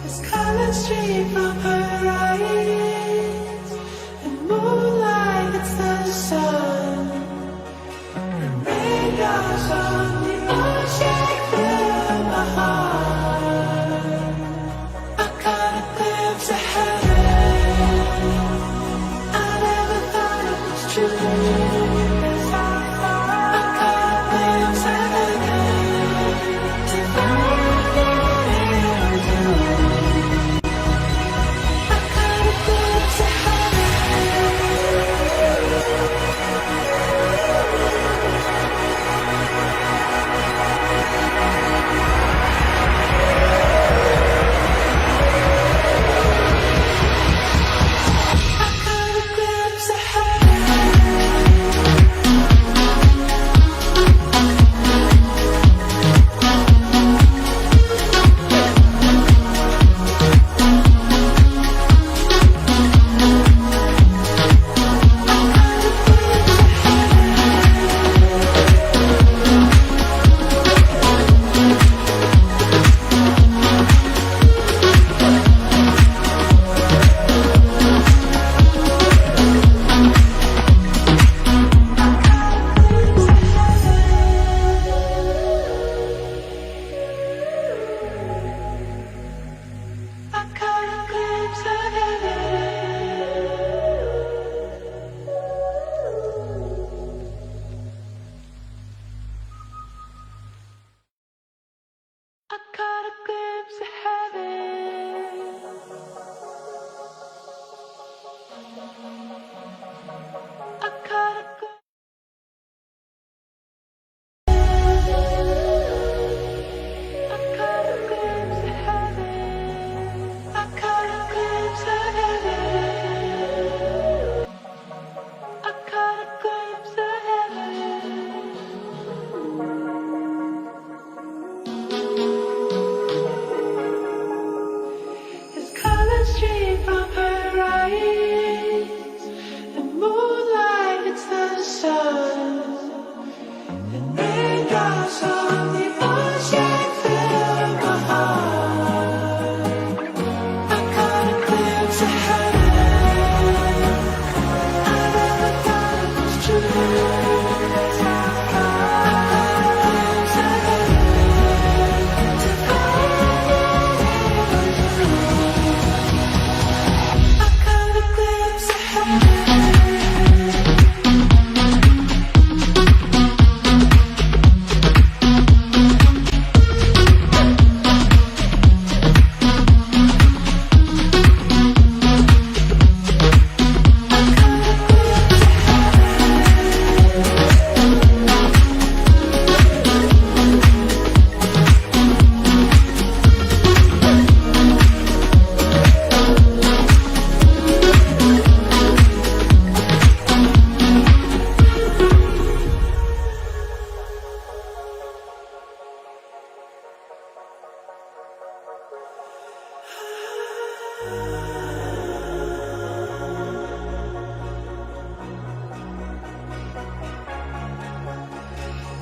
This color stream from her eyes, and moonlight hits the sun, and raindrops on the ocean fill my heart. I caught a glimpse of heaven. I never thought it was true. I caught a glimpse of heaven. To find it was you. I caught a glimpse of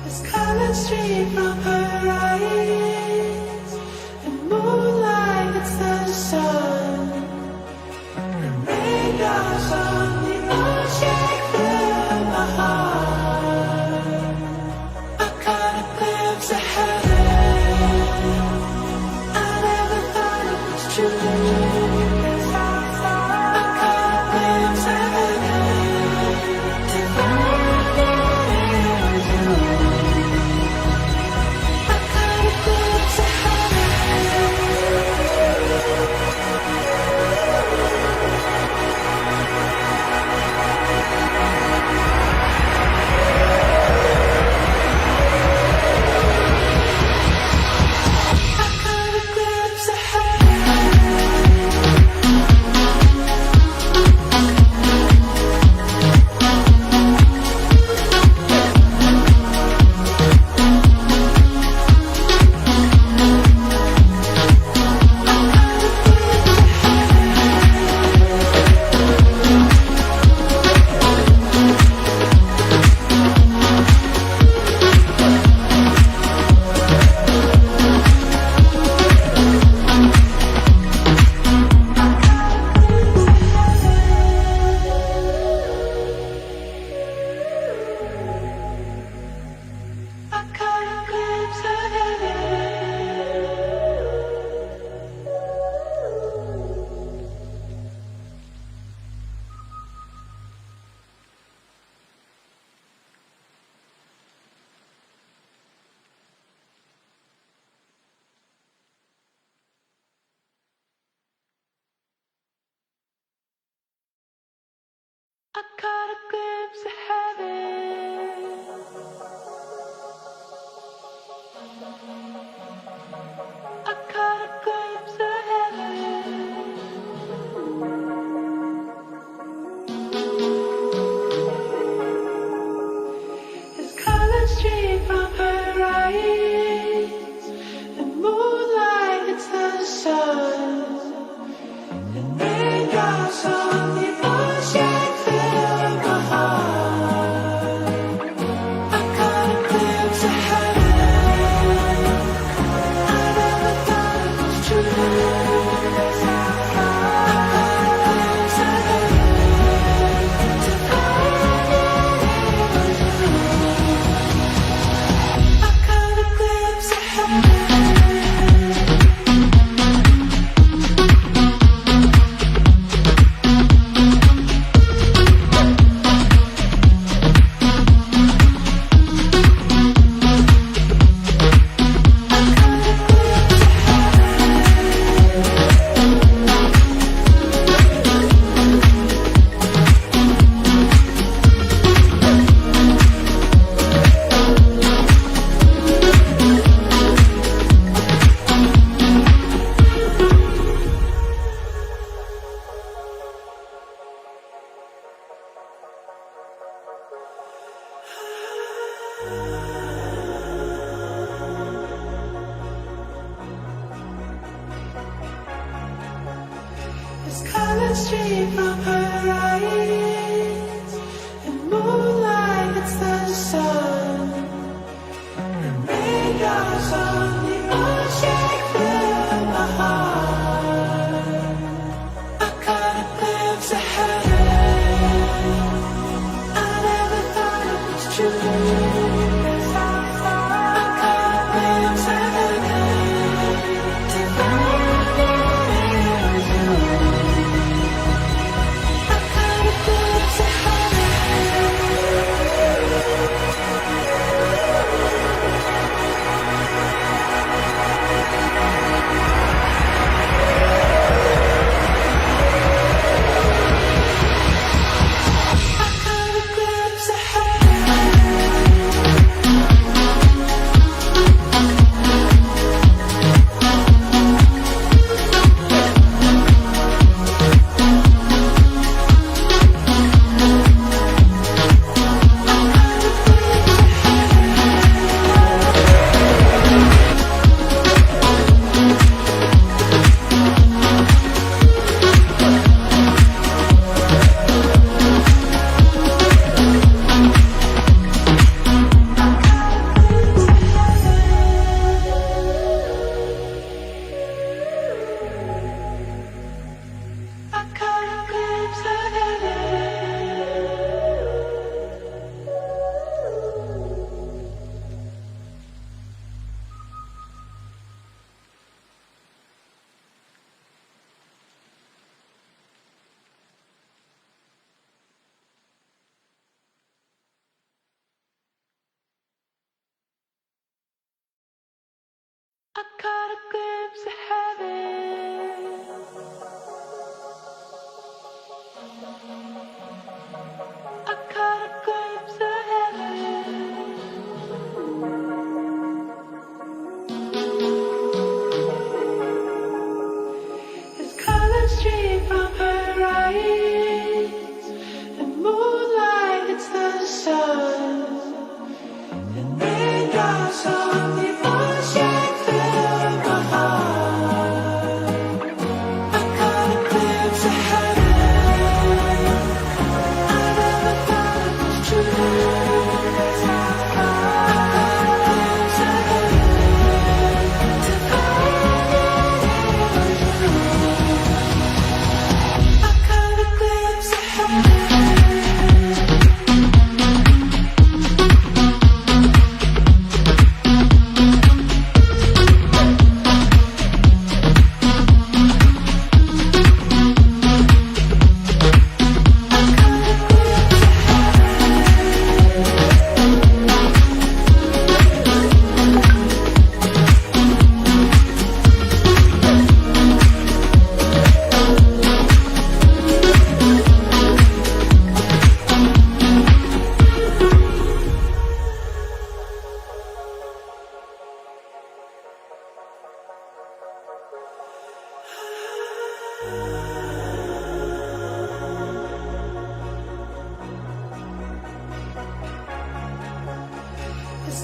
this color stream from her eyes, and moonlight hits the sun, and raindrops on the ocean fill my heart. I caught a glimpse of heaven. I never thought it was true. I caught a glimpse of heaven. To find it was you. I caught a I caught a glimpse of heaven. I caught a glimpse of heaven. There's colors stream from her eyes, and moonlight hits the sun, and raindrops on the ocean fill my heart. I caught a glimpse of heaven. I never thought it was true. I caught a glimpse of heaven. To find it was you. I caught a glimpse of heaven. There's colors stream from her eyes, and moonlight hits the sun, and raindrops on the ocean fill my heart. I caught a glimpse of heaven. I never thought it was true. I caught a glimpse of heaven. To find it was you. I caught a glimpse of I caught a glimpse of I caught a glimpse of heaven. I caught a glimpse of heaven. I caught a glimpse of heaven. There's colors stream from her eyes, and moonlight hits the sun, and raindrops on the ocean fill my heart.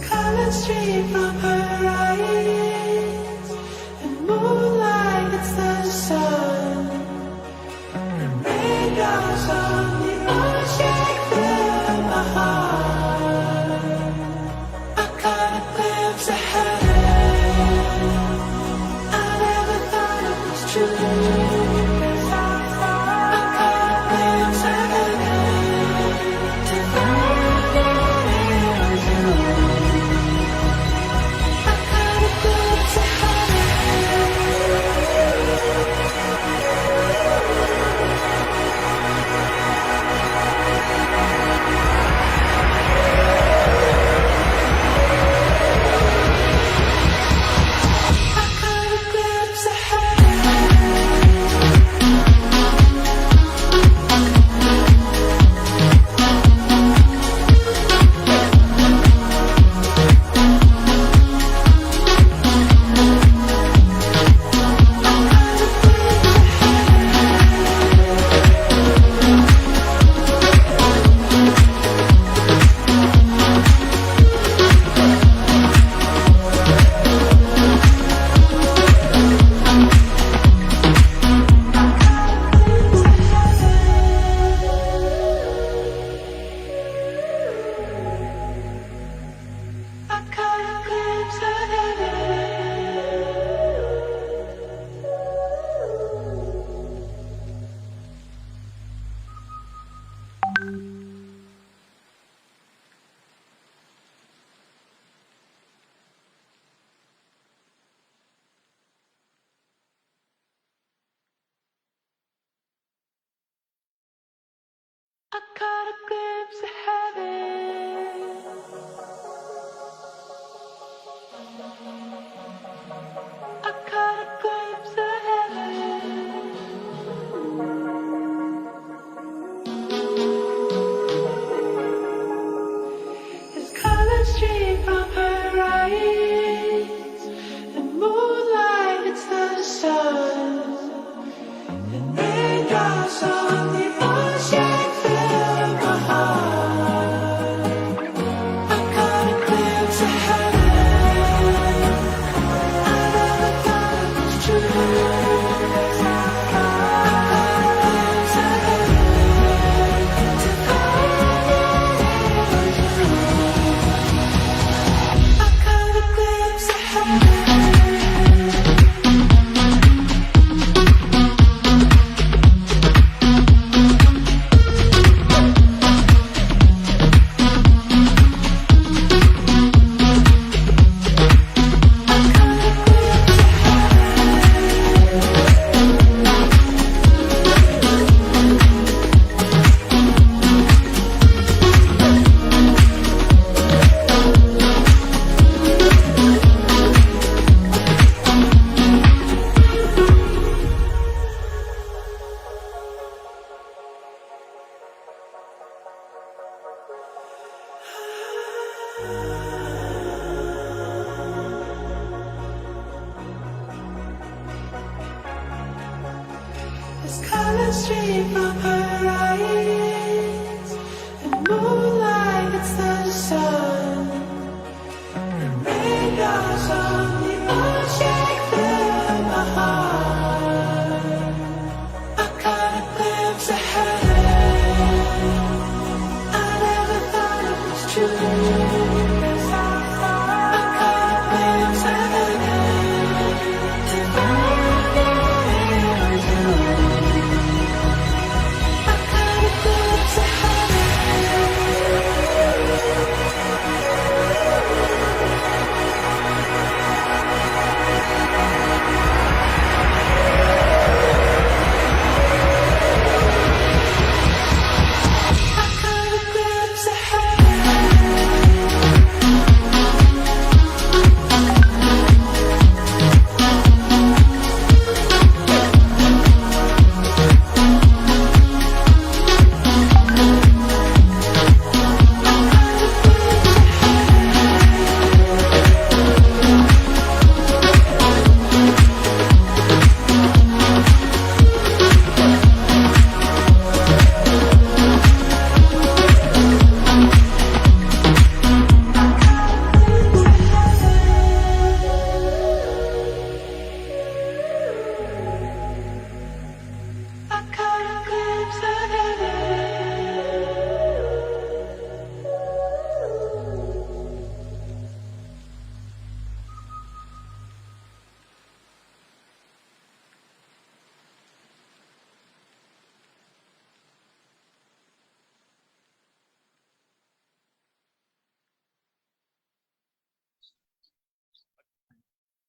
colors stream from her eyes, and moonlight hits the sun, and raindrops on the ocean fill my heart. I caught a glimpse of heaven. I never thought it was true. I caught a glimpse of heaven. To find that it was you. I caught a glimpse of I caught a glimpse of heaven. I caught a glimpse of heaven. His colors stream from her eyes, and moonlight hits the sun, and raindrops on the ocean. His colors stream from her eyes, and moonlight hits the sun, and raindrops on the ocean fill my heart. I caught a glimpse of heaven. I never thought it was true. I caught a glimpse of heaven. To find that it was you. I caught a glimpse of I caught a glimpse of heaven.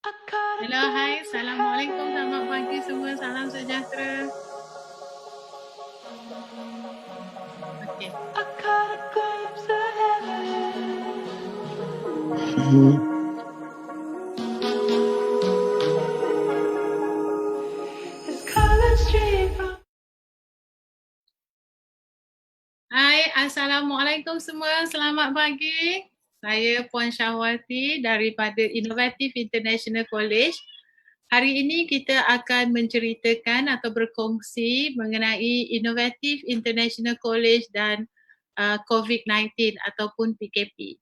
Hello, hai. Assalamualaikum. Selamat pagi semua. Salam sejahtera. Okey. I caught a glimpse of heaven. His colors stream from Hai, Assalamualaikum semua. Selamat pagi. Saya Puan Syahwati daripada Innovative International College. Hari ini kita akan menceritakan atau berkongsi mengenai Innovative International College dan COVID-19 ataupun PKP.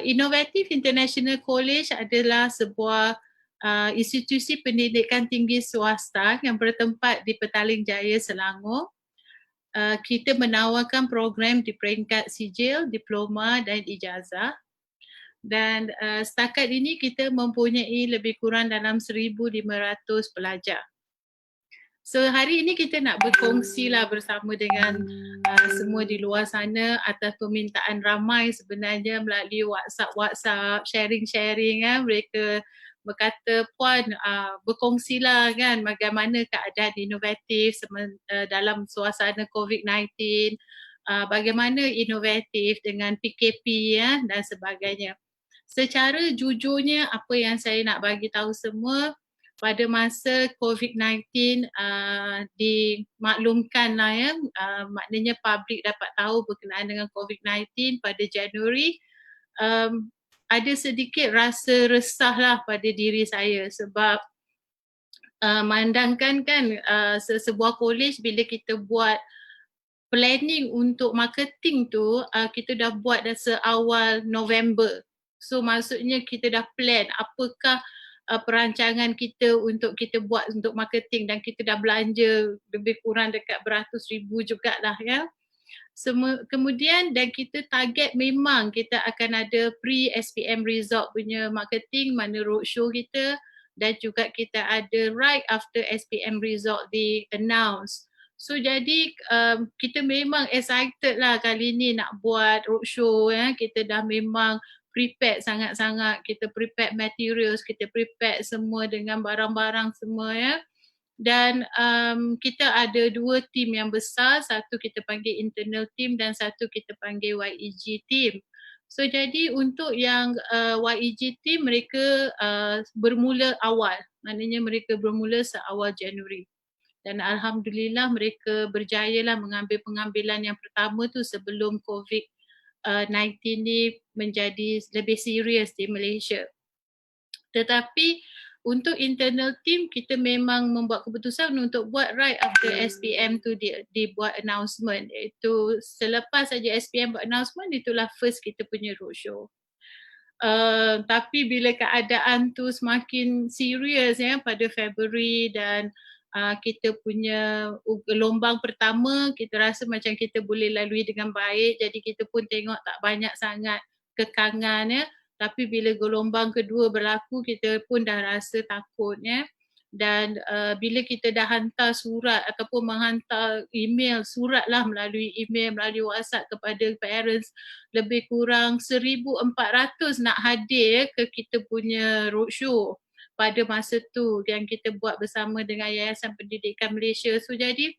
Innovative International College adalah sebuah institusi pendidikan tinggi swasta yang bertempat di Petaling Jaya, Selangor. Kita menawarkan program di peringkat sijil, diploma dan ijazah. Dan setakat ini kita mempunyai lebih kurang dalam 1,500 pelajar. So hari ini kita nak berkongsi lah bersama dengan semua di luar sana atas permintaan ramai sebenarnya melalui WhatsApp, sharing-sharing mereka berkata, Puan berkongsilah kan bagaimana keadaan inovatif dalam suasana COVID-19, bagaimana inovatif dengan PKP dan sebagainya. Secara jujurnya apa yang saya nak bagi tahu semua, pada masa COVID-19 dimaklumkan lah maknanya publik dapat tahu berkenaan dengan COVID-19 pada Januari, ada sedikit rasa resah lah pada diri saya sebab memandangkan kan sebuah college bila kita buat planning untuk marketing tu kita dah buat dah seawal November. So maksudnya kita dah plan apakah perancangan kita untuk kita buat untuk marketing dan kita dah belanja lebih kurang dekat beratus ribu jugalah ya. Kemudian dan kita target memang kita akan ada pre-SPM result punya marketing, mana roadshow kita dan juga kita ada right after SPM result di announce. So jadi kita memang excited lah kali ni nak buat roadshow ya. Kita dah memang prepare sangat-sangat, kita prepare materials, kita prepare semua dengan barang-barang semua ya. Dan kita ada 2 team yang besar, satu kita panggil internal team dan satu kita panggil YEG team. So jadi untuk yang YEG team mereka bermula awal, maknanya mereka bermula seawal Januari. Dan alhamdulillah mereka berjaya lah mengambil pengambilan yang pertama tu sebelum COVID-19 ni menjadi lebih serius di Malaysia. Tetapi untuk internal team kita memang membuat keputusan untuk buat right after SPM tu dibuat announcement, iaitu selepas saja SPM buat announcement itulah first kita punya roadshow. Tapi bila keadaan tu semakin serius ya pada Februari dan kita punya gelombang pertama kita rasa macam kita boleh lalui dengan baik, jadi kita pun tengok tak banyak sangat kekangan ya. Tapi bila gelombang kedua berlaku kita pun dah rasa takut ya. Dan bila kita dah hantar surat ataupun menghantar email, surat lah melalui email, melalui WhatsApp kepada parents, lebih kurang 1,400 nak hadir ke kita punya roadshow pada masa tu yang kita buat bersama dengan Yayasan Pendidikan Malaysia. So jadi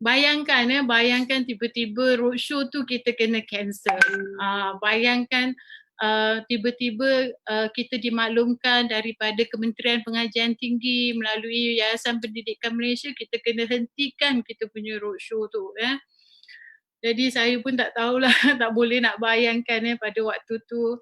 bayangkan tiba-tiba roadshow tu kita kena cancel. Bayangkan tiba-tiba kita dimaklumkan daripada Kementerian Pengajian Tinggi melalui Yayasan Pendidikan Malaysia kita kena hentikan kita punya roadshow tu ya. Jadi saya pun tak tahulah, tak boleh nak bayangkan pada waktu tu.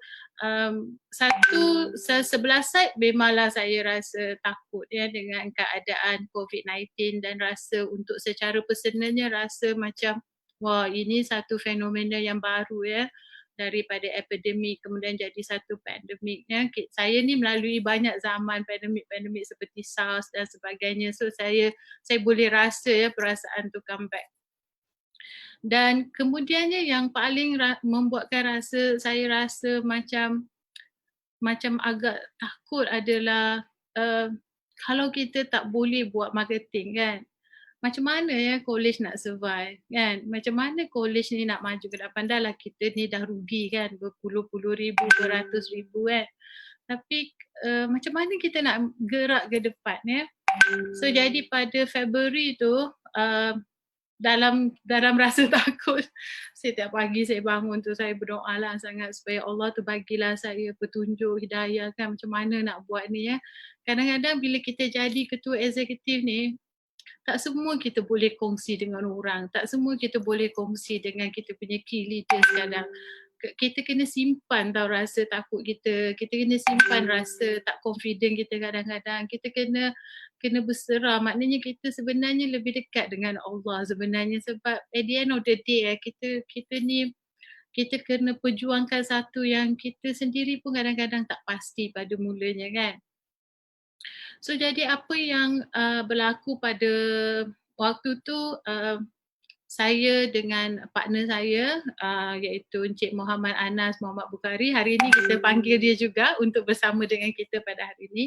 Sebelah side memanglah saya rasa takut ya dengan keadaan COVID-19 dan rasa untuk secara personalnya rasa macam wah ini satu fenomena yang baru ya, daripada epidemik kemudian jadi satu pandemik ya. Saya ni melalui banyak zaman pandemik seperti SARS dan sebagainya. So saya boleh rasa ya perasaan tu comeback. Dan kemudiannya yang paling membuatkan saya rasa macam agak takut adalah kalau kita tak boleh buat marketing kan, macam mana ya college nak survive kan, macam mana college ni nak maju ke depan. Dah lah kita ni dah rugi kan berpuluh-puluh ribu, beratus ribu kan. tapi macam mana kita nak gerak ke depan ya. So jadi pada Februari tu dalam rasa takut, setiap pagi saya bangun tu saya berdoa lah sangat supaya Allah tu bagilah saya petunjuk, hidayah kan macam mana nak buat ni ya. Kadang-kadang bila kita jadi ketua eksekutif ni, tak semua kita boleh kongsi dengan orang, tak semua kita boleh kongsi dengan kita punya key leaders kadang. Kita kena simpan tau rasa takut kita kena simpan rasa tak confident kita kadang-kadang. Kita kena berserah, maknanya kita sebenarnya lebih dekat dengan Allah sebenarnya sebab at the end of the day kita ni kita kena perjuangkan satu yang kita sendiri pun kadang-kadang tak pasti pada mulanya kan. So jadi apa yang berlaku pada waktu tu saya dengan partner saya iaitu Encik Muhammad Anas Muhammad Bukhari. Hari ini kita panggil dia juga untuk bersama dengan kita pada hari ini.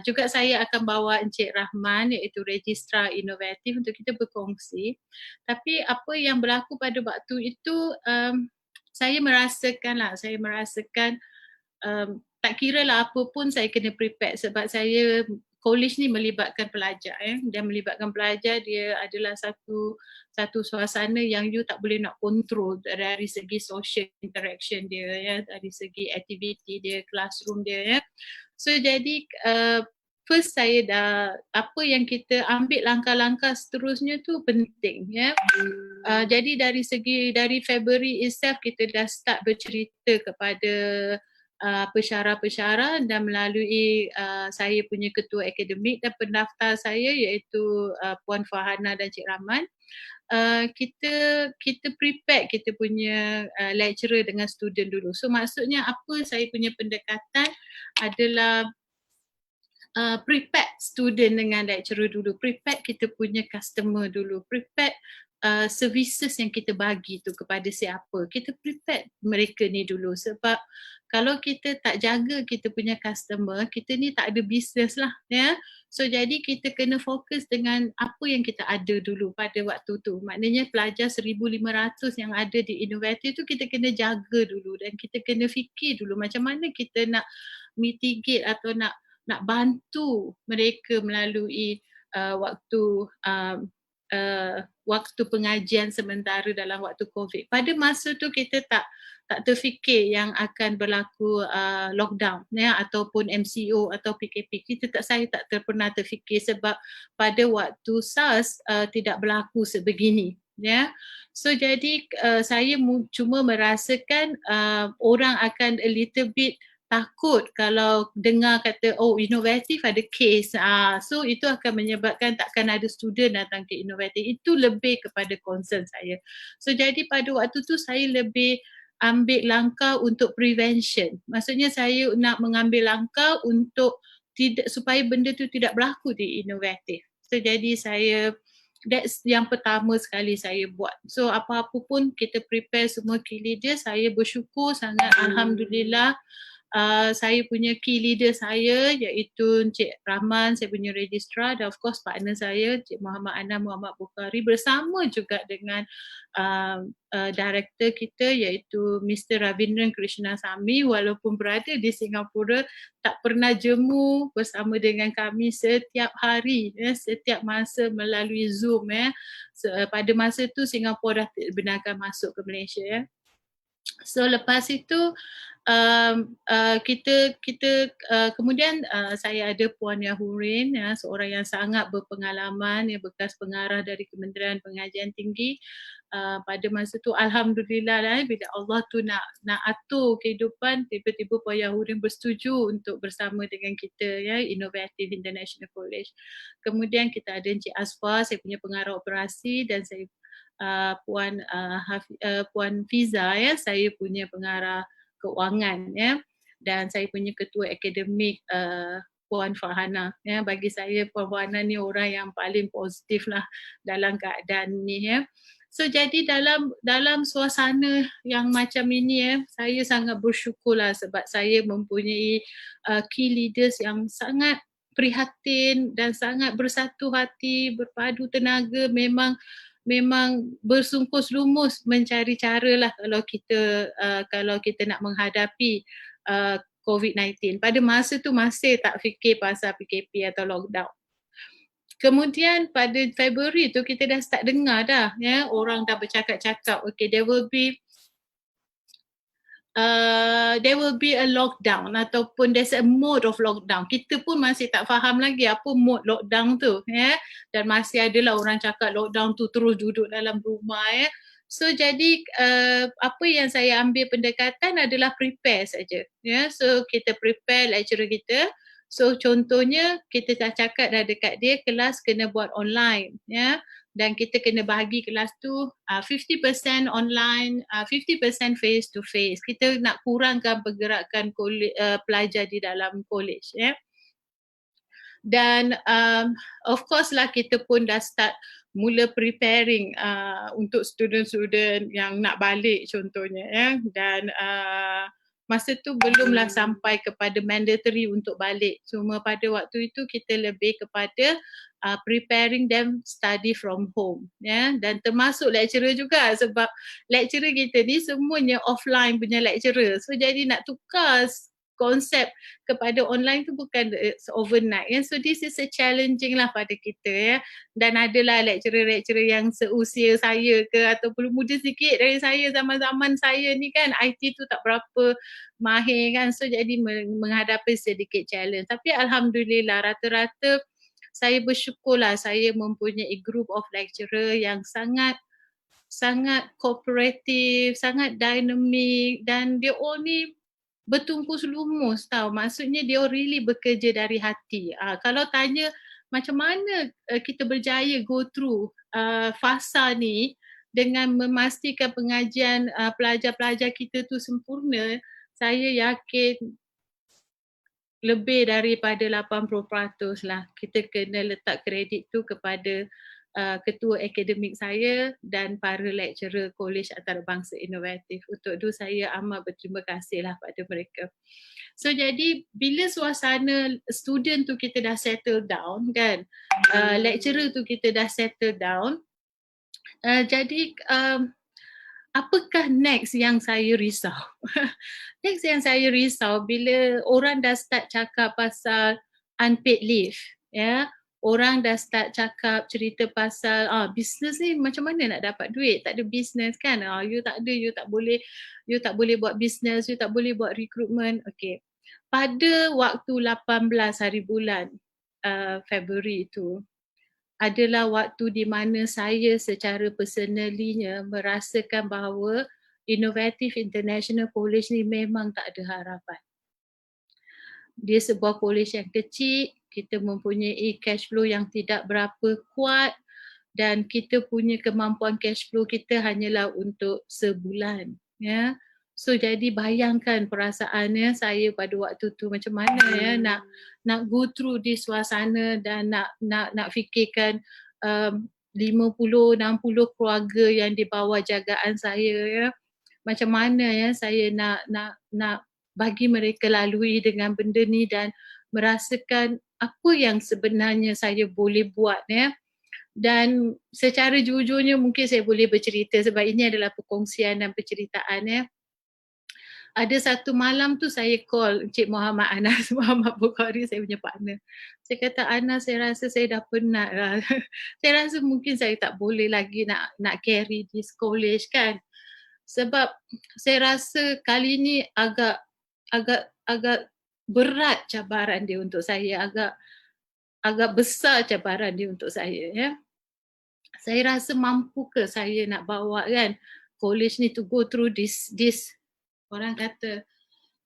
Juga saya akan bawa Encik Rahman iaitu Registrar Inovatif untuk kita berkongsi. Tapi apa yang berlaku pada waktu itu saya merasakan tak kira lah apa pun saya kena prepare sebab saya college ni melibatkan pelajar dan melibatkan pelajar dia adalah satu suasana yang you tak boleh nak control dari segi social interaction dia ya, dari segi aktiviti dia, classroom dia ya. So jadi first saya dah apa yang kita ambil langkah-langkah seterusnya tu penting ya. Jadi dari February itself kita dah start bercerita kepada pensyarah-pensyarah dan melalui saya punya ketua akademik dan pendaftar saya iaitu Puan Farhana dan Cik Rahman. Kita prepare kita punya lecturer dengan student dulu. So maksudnya apa saya punya pendekatan adalah prepare student dengan lecturer dulu, prepare kita punya customer dulu, prepare services yang kita bagi tu kepada siapa. Kita prepare mereka ni dulu sebab kalau kita tak jaga kita punya customer, kita ni tak ada business lah ya. So jadi kita kena fokus dengan apa yang kita ada dulu pada waktu tu. Maknanya pelajar 1,500 yang ada di inovatif tu kita kena jaga dulu dan kita kena fikir dulu macam mana kita nak mitigate atau nak bantu mereka melalui waktu pengajian sementara dalam waktu COVID. Pada masa tu kita tak terfikir yang akan berlaku lockdown ya ataupun MCO atau PKP. Saya tak pernah terfikir sebab pada waktu SARS tidak berlaku sebegini ya. So jadi saya cuma merasakan orang akan a little bit takut kalau dengar kata inovatif ada case. So itu akan menyebabkan takkan ada student datang ke inovatif. Itu lebih kepada concern saya. So jadi pada waktu tu saya lebih ambil langkah untuk prevention. Maksudnya saya nak mengambil langkah untuk supaya benda tu tidak berlaku di inovatif. So jadi that's yang pertama sekali saya buat. So apa-apa pun kita prepare semua key leader, saya bersyukur sangat alhamdulillah. Saya punya key leader saya iaitu Encik Rahman, saya punya registrar dan of course partner saya Encik Muhammad Anas Muhammad Bukhari bersama juga dengan director kita iaitu Mr. Ravindran Krishnasamy walaupun berada di Singapura tak pernah jemu bersama dengan kami setiap hari setiap masa melalui Zoom pada masa tu Singapura dah benarkan masuk ke Malaysia ya. So lepas itu kemudian saya ada Puan Yahurin seorang yang sangat berpengalaman bekas pengarah dari Kementerian Pengajian Tinggi. Pada masa tu alhamdulillah bila Allah tu nak atur kehidupan, tiba-tiba Puan Yahurin bersetuju untuk bersama dengan kita Innovative International College. Kemudian kita ada Encik Asfar, saya punya pengarah operasi dan saya Puan Fiza saya punya pengarah keuangan dan saya punya ketua akademik Puan Farhana bagi saya Puan Farhana ni orang yang paling positif lah dalam keadaan ni So jadi dalam suasana yang macam ini saya sangat bersyukurlah sebab saya mempunyai key leaders yang sangat prihatin dan sangat bersatu hati, berpadu tenaga, memang bersungkus lumus mencari cara lah kalau kita nak menghadapi COVID-19. Pada masa tu masih tak fikir pasal PKP atau lockdown. Kemudian pada Februari tu kita dah start dengar dah, ya, orang dah bercakap-cakap, okay, there will be a lockdown ataupun there's a mode of lockdown. Kita pun masih tak faham lagi apa mode lockdown tu, ya. Dan masih adalah orang cakap lockdown tu terus duduk dalam rumah, ya. So jadi apa yang saya ambil pendekatan adalah prepare saja, ya. So kita prepare lecturer kita. So contohnya kita dah cakap dah dekat dia kelas kena buat online, ya. Dan kita kena bahagi kelas tu 50% online, 50% face to face. Kita nak kurangkan pergerakan pelajar di dalam college, ya. Dan of course lah kita pun dah start mula preparing untuk student-student yang nak balik contohnya, ya. Dan masa tu belumlah sampai kepada mandatory untuk balik. Cuma pada waktu itu kita lebih kepada preparing them study from home, ya. Dan termasuk lecturer juga sebab lecturer kita ni semuanya offline punya lecturer. So jadi nak tukar konsep kepada online tu bukan overnight, ya. So this is a challenging lah pada kita, ya. Dan adalah lecturer-lecturer yang seusia saya ke ataupun muda sikit dari saya, zaman-zaman saya ni kan IT tu tak berapa mahir kan. So jadi menghadapi sedikit challenge. Tapi alhamdulillah rata-rata saya bersyukurlah saya mempunyai group of lecturer yang sangat kooperatif, sangat dynamic, dan dia all ni bertungkus lumus tau. Maksudnya dia really bekerja dari hati. Kalau tanya macam mana kita berjaya go through fasa ni dengan memastikan pengajian pelajar-pelajar kita tu sempurna, saya yakin lebih daripada 80% lah. Kita kena letak kredit tu kepada ketua akademik saya dan para lecturer Kolej Antarabangsa Inovatif. Untuk itu saya amat berterima kasih lah pada mereka. So jadi bila suasana student tu kita dah settle down kan, lecturer tu kita dah settle down, jadi apakah next yang saya risau? Next yang saya risau bila orang dah start cakap pasal unpaid leave, ya. Orang dah start cakap cerita pasal bisnes ni macam mana nak dapat duit, tak ada bisnes kan, you tak ada, you tak boleh buat bisnes, you tak boleh buat recruitment. Okay, pada waktu 18 hari bulan Februari itu adalah waktu di mana saya secara personalinya merasakan bahawa Innovative International College ni memang tak ada harapan. Dia sebuah college yang kecil, kita mempunyai cash flow yang tidak berapa kuat dan kita punya kemampuan cash flow kita hanyalah untuk sebulan, ya. So jadi bayangkan perasaannya saya pada waktu tu macam mana, ya, nak go through di suasana dan nak fikirkan 50-60 keluarga yang di bawah jagaan saya, ya. Macam mana, ya, saya nak bagi mereka lalui dengan benda ni dan merasakan apa yang sebenarnya saya boleh buat, ya. Dan secara jujurnya mungkin saya boleh bercerita sebab ini adalah perkongsian dan penceritaan, ya. Ada satu malam tu saya call Encik Muhammad Anas Muhammad Bukhari, saya punya partner. Saya kata, Anas, saya rasa saya dah penat lah. Saya rasa mungkin saya tak boleh lagi nak carry this college kan. Sebab saya rasa kali ni agak berat cabaran dia untuk saya, agak besar cabaran dia untuk saya, ya. Saya rasa mampu ke saya nak bawa kan college ni to go through this orang kata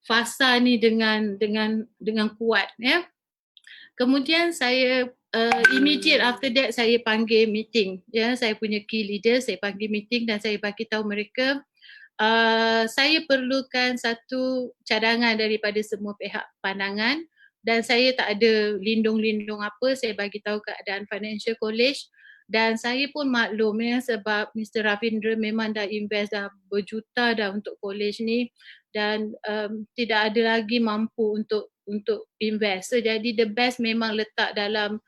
fasa ni dengan kuat, ya. Kemudian saya immediate after that saya panggil meeting, ya. Saya punya key leader, saya panggil meeting dan saya bagi tahu mereka saya perlukan satu cadangan daripada semua pihak pandangan dan saya tak ada lindung-lindung apa. Saya bagi tahu keadaan Financial College dan saya pun maklum, ya, sebab Mr. Ravindra memang dah invest dah berjuta dah untuk college ni dan tidak ada lagi mampu untuk invest. So jadi the best memang letak dalam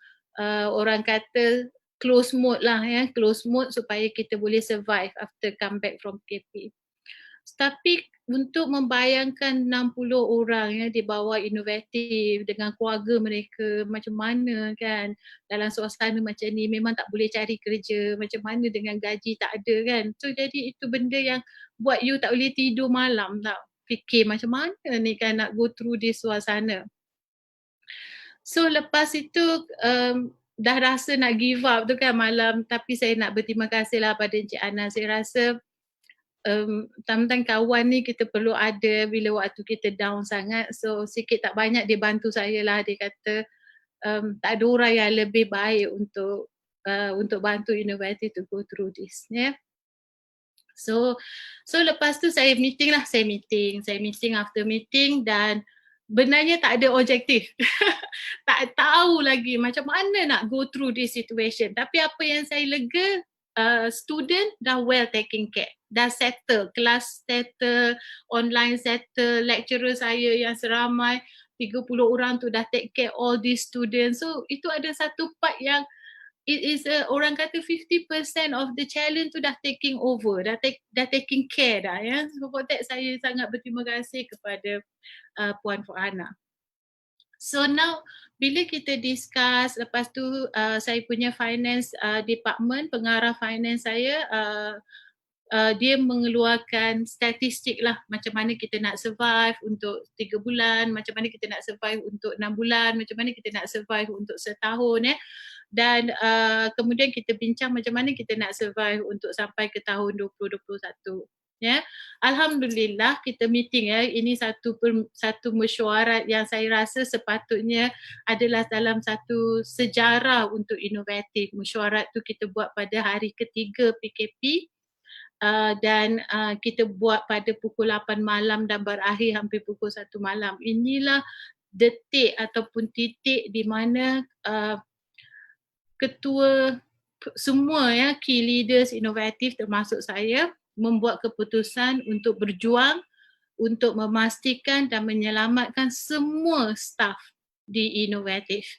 orang kata close mode lah, ya, close mode supaya kita boleh survive after come back from KP. Tapi untuk membayangkan 60 orang ya di bawah inovatif dengan keluarga mereka macam mana kan dalam suasana macam ni, memang tak boleh cari kerja, macam mana dengan gaji tak ada kan. So jadi itu benda yang buat you tak boleh tidur malam tau. Fikir macam mana ni kan nak go through this suasana. So lepas itu dah rasa nak give up tu kan malam, tapi saya nak berterima kasih lah pada Encik Ana. Saya rasa time-time kawan ni kita perlu ada bila waktu kita down sangat. So sikit tak banyak dia bantu saya lah. Dia kata tak ada orang yang lebih baik untuk bantu inovatif to go through this. Yeah. So lepas tu saya meeting after meeting dan benarnya tak ada objektif. Tak tahu lagi macam mana nak go through this situation. Tapi apa yang saya lega, student dah well taken care. Dah settle, kelas settle, online settle, lecturer saya yang seramai 30 orang tu dah take care all these students. So itu ada satu part yang it is orang kata 50% of the challenge tu dah taking over, dah taking care dah ya. So for that saya sangat berterima kasih kepada Puan Fuhana. So now bila kita discuss, lepas tu saya punya finance department, pengarah finance saya dia mengeluarkan statistik lah macam mana kita nak survive untuk 3 bulan, macam mana kita nak survive untuk 6 bulan, macam mana kita nak survive untuk setahun dan kemudian kita bincang macam mana kita nak survive untuk sampai ke tahun 2021. Ya, alhamdulillah kita meeting ya. Ini satu mesyuarat yang saya rasa sepatutnya adalah dalam satu sejarah untuk inovatif. Mesyuarat tu kita buat pada hari ketiga PKP dan kita buat pada pukul 8 malam dan berakhir hampir pukul 1 malam. Inilah detik ataupun titik di mana ketua semua ya key leaders inovatif termasuk saya membuat keputusan untuk berjuang untuk memastikan dan menyelamatkan semua staff di inovatif.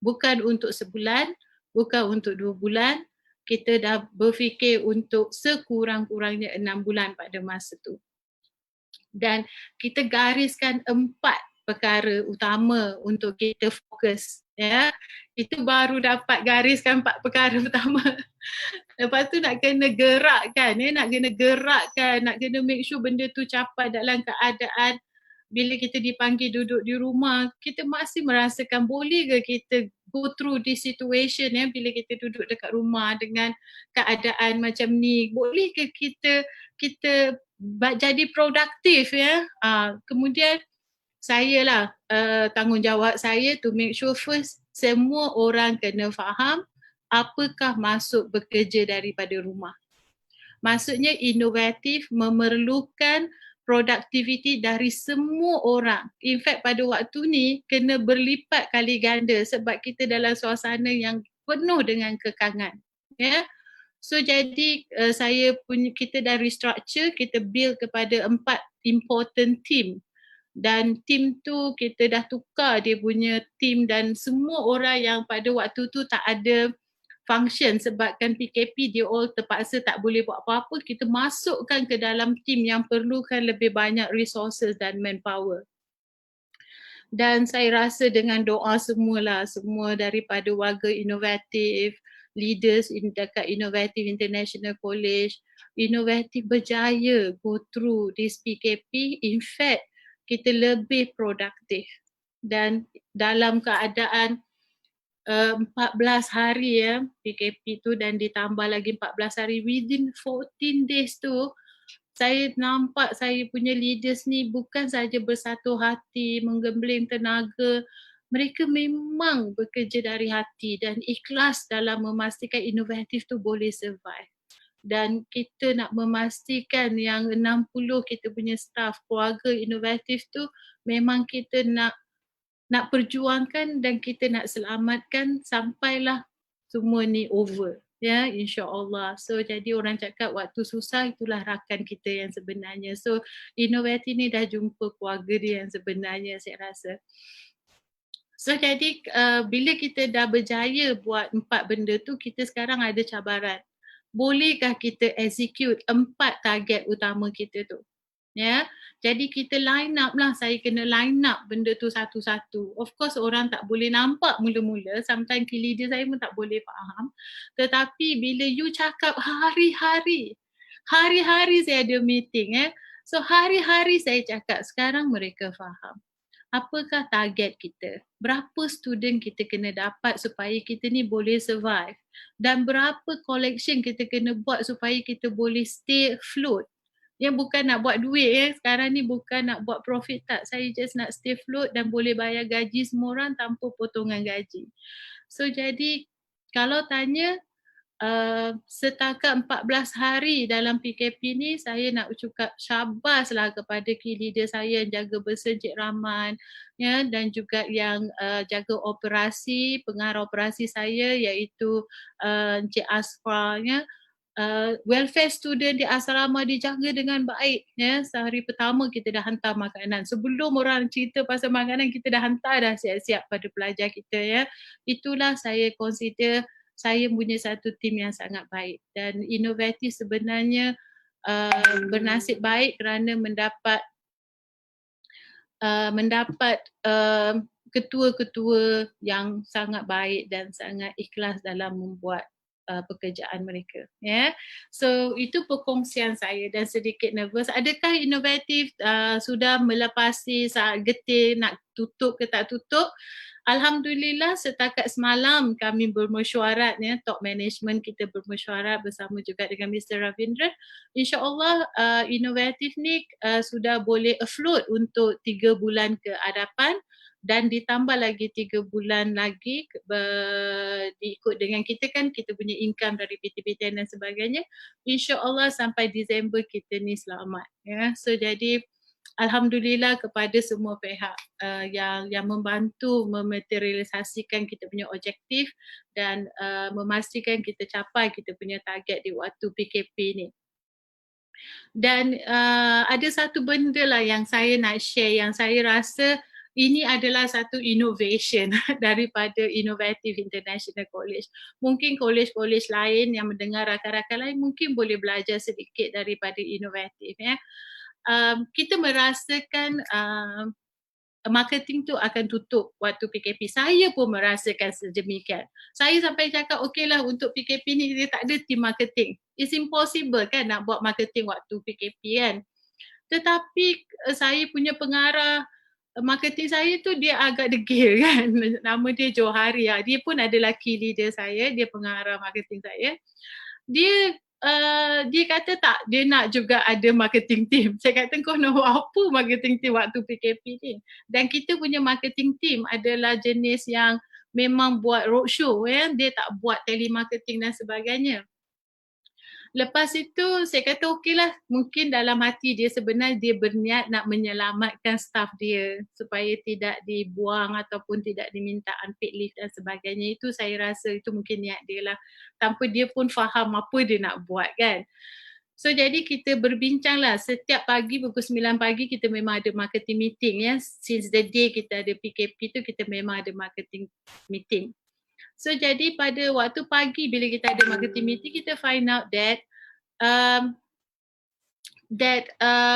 Bukan untuk sebulan, bukan untuk 2 bulan, kita dah berfikir untuk sekurang-kurangnya 6 bulan pada masa tu. Dan kita gariskan 4 perkara utama untuk kita fokus. Ya, itu baru dapat gariskan 4 perkara utama. Lepas tu nak kena gerakkan, nak kena make sure benda tu capai dalam keadaan bila kita dipanggil duduk di rumah, kita masih merasakan boleh ke kita go through this situation bila kita duduk dekat rumah dengan keadaan macam ni, boleh ke kita jadi produktif kemudian saya lah tanggungjawab saya to make sure first semua orang kena faham apakah maksud bekerja daripada rumah. Maksudnya inovatif memerlukan produktiviti dari semua orang. In fact pada waktu ni kena berlipat kali ganda sebab kita dalam suasana yang penuh dengan kekangan. Ya. So jadi kita dah restructure, kita build kepada 4 important team. Dan team tu kita dah tukar dia punya team dan semua orang yang pada waktu tu tak ada function sebabkan PKP dia all terpaksa tak boleh buat apa-apa, kita masukkan ke dalam team yang perlukan lebih banyak resources dan manpower. Dan saya rasa dengan doa semua daripada warga inovatif, leaders dekat Inovatif International College, inovatif berjaya go through this PKP. In fact, kita lebih produktif dan dalam keadaan 14 hari PKP tu dan ditambah lagi 14 hari within 14 days tu saya nampak saya punya leaders ni bukan saja bersatu hati, menggembling tenaga, mereka memang bekerja dari hati dan ikhlas dalam memastikan inovatif tu boleh survive. Dan kita nak memastikan yang 60 kita punya staff keluarga inovatif tu memang kita nak perjuangkan dan kita nak selamatkan sampailah semua ni over. Ya, insya-Allah. So jadi orang cakap waktu susah itulah rakan kita yang sebenarnya. So inovatif ni dah jumpa keluarga dia yang sebenarnya saya rasa. So jadi bila kita dah berjaya buat 4 benda tu, kita sekarang ada cabaran. Bolehkah kita execute 4 target utama kita tu? Ya, jadi kita line up lah, saya kena line up benda tu satu-satu. Of course orang tak boleh nampak mula-mula, sometimes key leader saya pun tak boleh faham. Tetapi bila you cakap hari-hari saya ada meeting So hari-hari saya cakap, sekarang mereka faham. Apakah target kita? Berapa student kita kena dapat supaya kita ni boleh survive? Dan berapa collection kita kena buat supaya kita boleh stay afloat? Bukan nak buat duit sekarang ni bukan nak buat profit tak. Saya just nak stay afloat dan boleh bayar gaji semua orang tanpa potongan gaji. So jadi kalau tanya setakat 14 hari dalam PKP ni saya nak ucap syabaslah kepada key leader saya yang jaga bersejik Rahman dan juga yang jaga operasi, pengarah operasi saya iaitu Encik Asfar welfare student di asrama dijaga dengan baik sehari pertama kita dah hantar makanan. Sebelum orang cerita pasal makanan kita dah hantar dah siap-siap pada pelajar kita Itulah saya consider saya punya satu tim yang sangat baik dan inovatif sebenarnya bernasib baik kerana mendapat ketua-ketua yang sangat baik dan sangat ikhlas dalam membuat pekerjaan mereka. So itu perkongsian saya dan sedikit nervous. Adakah inovatif sudah melepasi saat getir nak tutup ke tak tutup? Alhamdulillah setakat semalam kami bermesyuarat top management kita bermesyuarat bersama juga dengan Mr. Ravindra. InsyaAllah inovatif ni sudah boleh afloat untuk 3 bulan ke hadapan dan ditambah lagi 3 bulan lagi diikut dengan kita kita punya income dari PT-PT dan sebagainya. InsyaAllah sampai Disember kita ni selamat. So jadi alhamdulillah kepada semua pihak yang membantu mematerialisasikan kita punya objektif dan memastikan kita capai kita punya target di waktu PKP ni. Dan ada satu benda lah yang saya nak share yang saya rasa ini adalah satu innovation daripada Innovative International College. Mungkin college-college lain yang mendengar rakan-rakan lain mungkin boleh belajar sedikit daripada Innovative. Kita merasakan marketing tu akan tutup waktu PKP. Saya pun merasakan sedemikian. Saya sampai cakap okeylah untuk PKP ni kita tak ada team marketing. It's impossible kan nak buat marketing waktu PKP kan. Tetapi saya punya pengarah marketing saya tu dia agak degil kan. Nama dia Johari. Dia pun adalah key leader saya, dia pengarah marketing saya. Dia kata tak, dia nak juga ada marketing team. Saya kata kau nak buat apa marketing team waktu PKP ni? Dan kita punya marketing team adalah jenis yang memang buat roadshow dia tak buat telemarketing dan sebagainya. Lepas itu saya kata okeylah, mungkin dalam hati dia sebenarnya dia berniat nak menyelamatkan staff dia supaya tidak dibuang ataupun tidak diminta unpaid leave dan sebagainya. Itu saya rasa itu mungkin niat dia lah. Tanpa dia pun faham apa dia nak buat kan. So jadi kita berbincanglah setiap pagi pukul 9 pagi kita memang ada marketing meeting Since the day kita ada PKP tu kita memang ada marketing meeting. So jadi pada waktu pagi bila kita ada marketing meeting kita find out that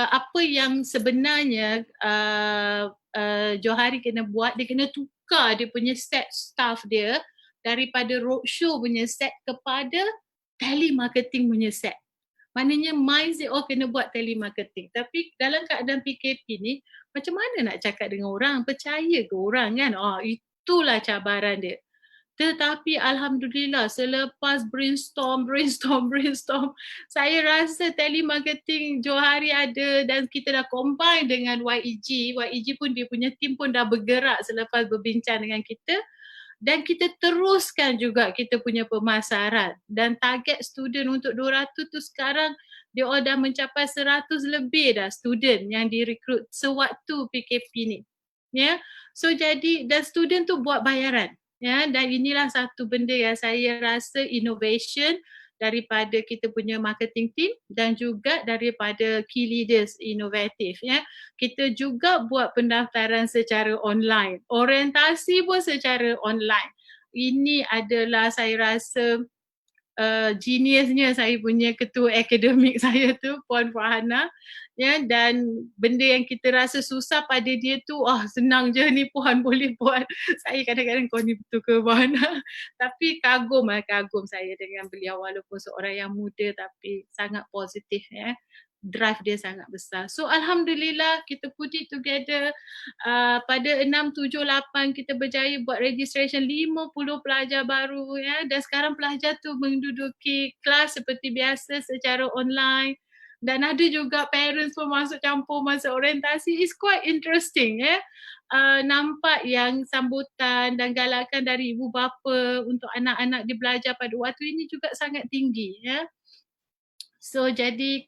apa yang sebenarnya Johari kena buat, dia kena tukar dia punya set staff dia daripada roadshow punya set kepada telemarketing punya set. Maknanya mindset kena buat telemarketing. Tapi dalam keadaan PKP ni macam mana nak cakap dengan orang, percaya ke orang kan? Itulah cabaran dia. Tetapi alhamdulillah selepas brainstorm saya rasa telemarketing Johari ada dan kita dah combine dengan YEG pun dia punya tim pun dah bergerak selepas berbincang dengan kita dan kita teruskan juga kita punya pemasaran dan target student untuk 200 tu sekarang dia dah mencapai 100 lebih dah student yang direkrut sewaktu PKP ni. So jadi dan student tu buat bayaran. Dan inilah satu benda yang saya rasa innovation daripada kita punya marketing team dan juga daripada key leaders inovatif. Kita juga buat pendaftaran secara online, orientasi pun secara online. Ini adalah saya rasa geniusnya saya punya ketua akademik saya tu, Puan Farhana. Ya, dan benda yang kita rasa susah pada dia tu, senang je ni Puan boleh buat. Saya kadang-kadang kau ni betul ke Farhana? Tapi kagum saya dengan beliau walaupun seorang yang muda tapi sangat positif ya. Drive dia sangat besar. So Alhamdulillah kita put it together. Pada 6, 7, 8 kita berjaya buat registration 50 pelajar baru ya. Dan sekarang pelajar tu menduduki kelas seperti biasa secara online. Dan ada juga parents pun masuk campur masa orientasi. It's quite interesting ya. Nampak yang sambutan dan galakan dari ibu bapa untuk anak-anak dia belajar pada waktu ini juga sangat tinggi ya. So jadi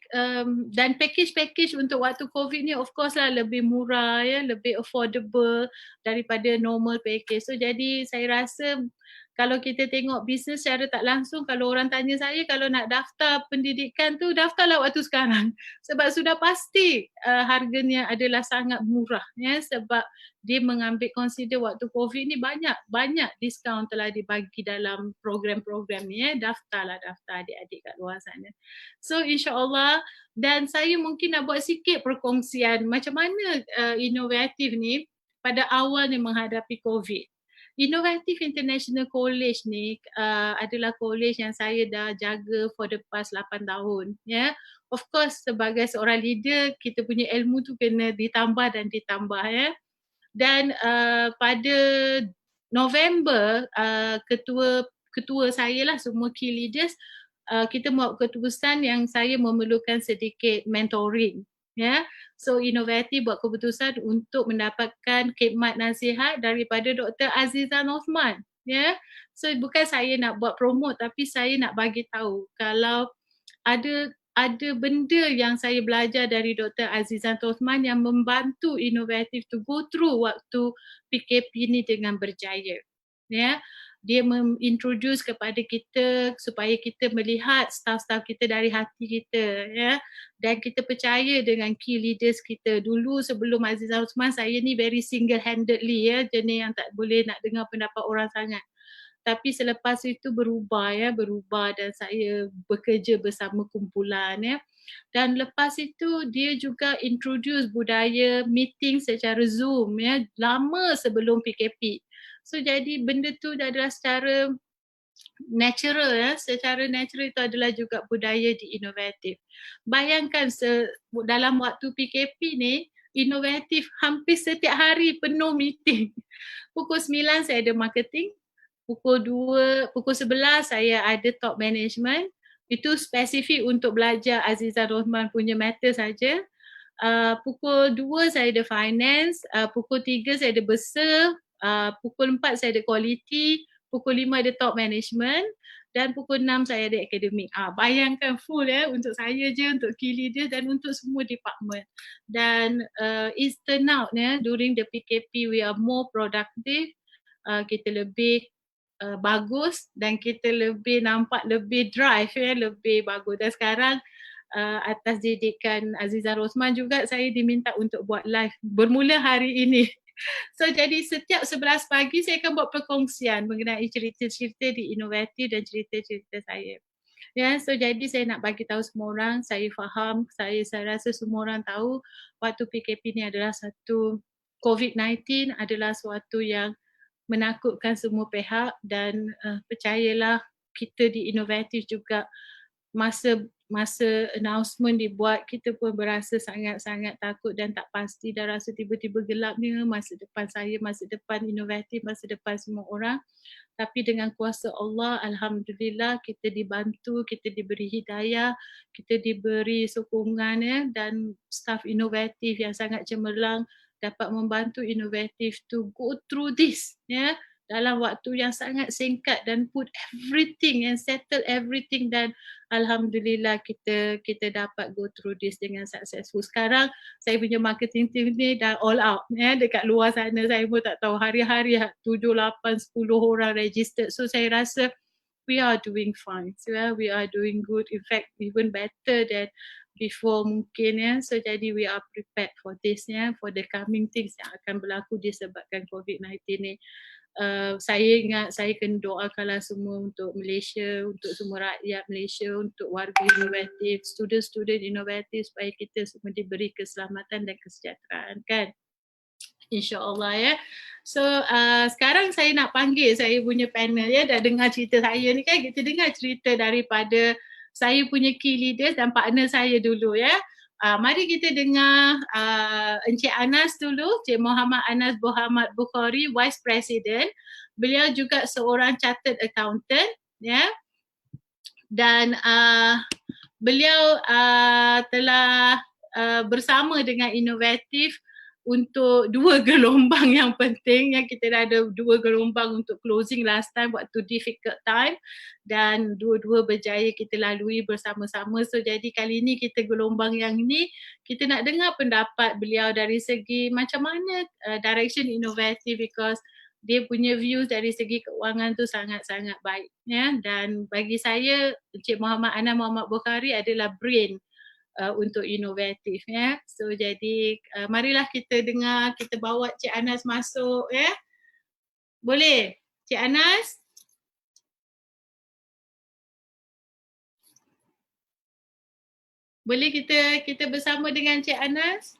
dan package untuk waktu COVID ni of course lah lebih murah ya, lebih affordable daripada normal package. So jadi saya rasa kalau kita tengok bisnes secara tak langsung, kalau orang tanya saya kalau nak daftar pendidikan tu, daftarlah waktu sekarang. Sebab sudah pasti harganya adalah sangat murah ya, sebab dia mengambil consider waktu COVID ni banyak diskaun telah dibagi dalam program-program ni ya. Daftar adik-adik kat luar sana. So insyaAllah, dan saya mungkin nak buat sikit perkongsian macam mana inovatif ni pada awal ni menghadapi COVID. Innovative International College ni adalah college yang saya dah jaga for the past 8 tahun. Ya. Of course sebagai seorang leader, kita punya ilmu tu kena ditambah dan ditambah ya. Dan pada November, ketua saya lah semua key leaders, kita buat keputusan yang saya memerlukan sedikit mentoring. Ya, so inovatif buat keputusan untuk mendapatkan khidmat nasihat daripada Dr. Azizan Osman. Ya, so bukan saya nak buat promote tapi saya nak bagi tahu kalau ada benda yang saya belajar dari Dr. Azizan Osman yang membantu inovatif to go through waktu PKP ni dengan berjaya. Ya, dia mengintroduce kepada kita supaya kita melihat staff-staff kita dari hati kita ya, dan kita percaya dengan key leaders kita. Dulu sebelum Azizan Osman saya ni very single handedly ya, jenis yang tak boleh nak dengar pendapat orang sangat. Tapi selepas itu berubah dan saya bekerja bersama kumpulan ya. Dan lepas itu dia juga introduce budaya meeting secara Zoom ya, lama sebelum PKP. So jadi benda tu adalah secara natural ya, secara natural itu adalah juga budaya di inovatif. Bayangkan dalam waktu PKP ni, inovatif hampir setiap hari penuh meeting. Pukul 9 saya ada marketing, pukul 11 saya ada top management. Itu spesifik untuk belajar Azizan Rohman punya matter saja. Pukul 2 saya ada finance, pukul 3 saya ada berser, pukul 4 saya ada quality, pukul 5 ada top management dan pukul 6 saya ada akademik. Bayangkan full ya untuk saya je, untuk key leader dan untuk semua department. Dan it's turn out ya, during the PKP we are more productive, kita lebih bagus dan kita lebih nampak lebih drive ya, lebih bagus. Dan sekarang atas didikan Azizan Rosman juga saya diminta untuk buat live bermula hari ini. So jadi setiap 11 pagi saya akan buat perkongsian mengenai cerita-cerita di inovatif dan cerita-cerita saya. Ya, so jadi saya nak bagi tahu semua orang, saya faham, saya rasa semua orang tahu waktu PKP ni adalah satu, COVID-19 adalah suatu yang menakutkan semua pihak dan percayalah kita di inovatif juga masa announcement dibuat kita pun berasa sangat-sangat takut dan tak pasti dan rasa tiba-tiba gelapnya masa depan saya, masa depan inovatif, masa depan semua orang. Tapi dengan kuasa Allah, Alhamdulillah kita dibantu, kita diberi hidayah, kita diberi sokongan ya, dan staf inovatif yang sangat cemerlang dapat membantu inovatif to go through this ya, dalam waktu yang sangat singkat dan put everything and settle everything dan Alhamdulillah kita dapat go through this dengan successful. Sekarang saya punya marketing team ni dah all out ya, dekat luar sana saya pun tak tahu hari-hari 7, 8, 10 orang registered. So saya rasa we are doing fine. So we are doing good. In fact even better than before mungkin ya. So jadi we are prepared for this ya, for the coming things yang akan berlaku disebabkan COVID-19 ni. saya ingat saya kena doakanlah semua untuk Malaysia, untuk semua rakyat Malaysia, untuk warga inovatif, student-student inovatif supaya kita semua diberi keselamatan dan kesejahteraan kan. InsyaAllah ya. So sekarang saya nak panggil saya punya panel ya, dah dengar cerita saya ni kan, kita dengar cerita daripada saya punya key leaders dan partner saya dulu ya. Mari kita dengar Encik Anas dulu, Cik Muhammad Anas Muhammad Bukhari, Vice President. Beliau juga seorang chartered accountant ya. Dan beliau telah bersama dengan inovatif untuk 2 gelombang yang penting, yang kita dah ada 2 gelombang untuk closing last time waktu difficult time, dan dua-dua berjaya kita lalui bersama-sama. So jadi kali ni kita gelombang yang ni kita nak dengar pendapat beliau dari segi macam mana direction inovatif, because dia punya views dari segi keuangan tu sangat-sangat baik ya. Dan bagi saya Encik Muhammad Anas Muhammad Bukhari adalah brain untuk inovatif ya. So jadi marilah kita dengar, kita bawa Cik Anas masuk ya. Boleh? Cik Anas? Boleh kita bersama dengan Cik Anas?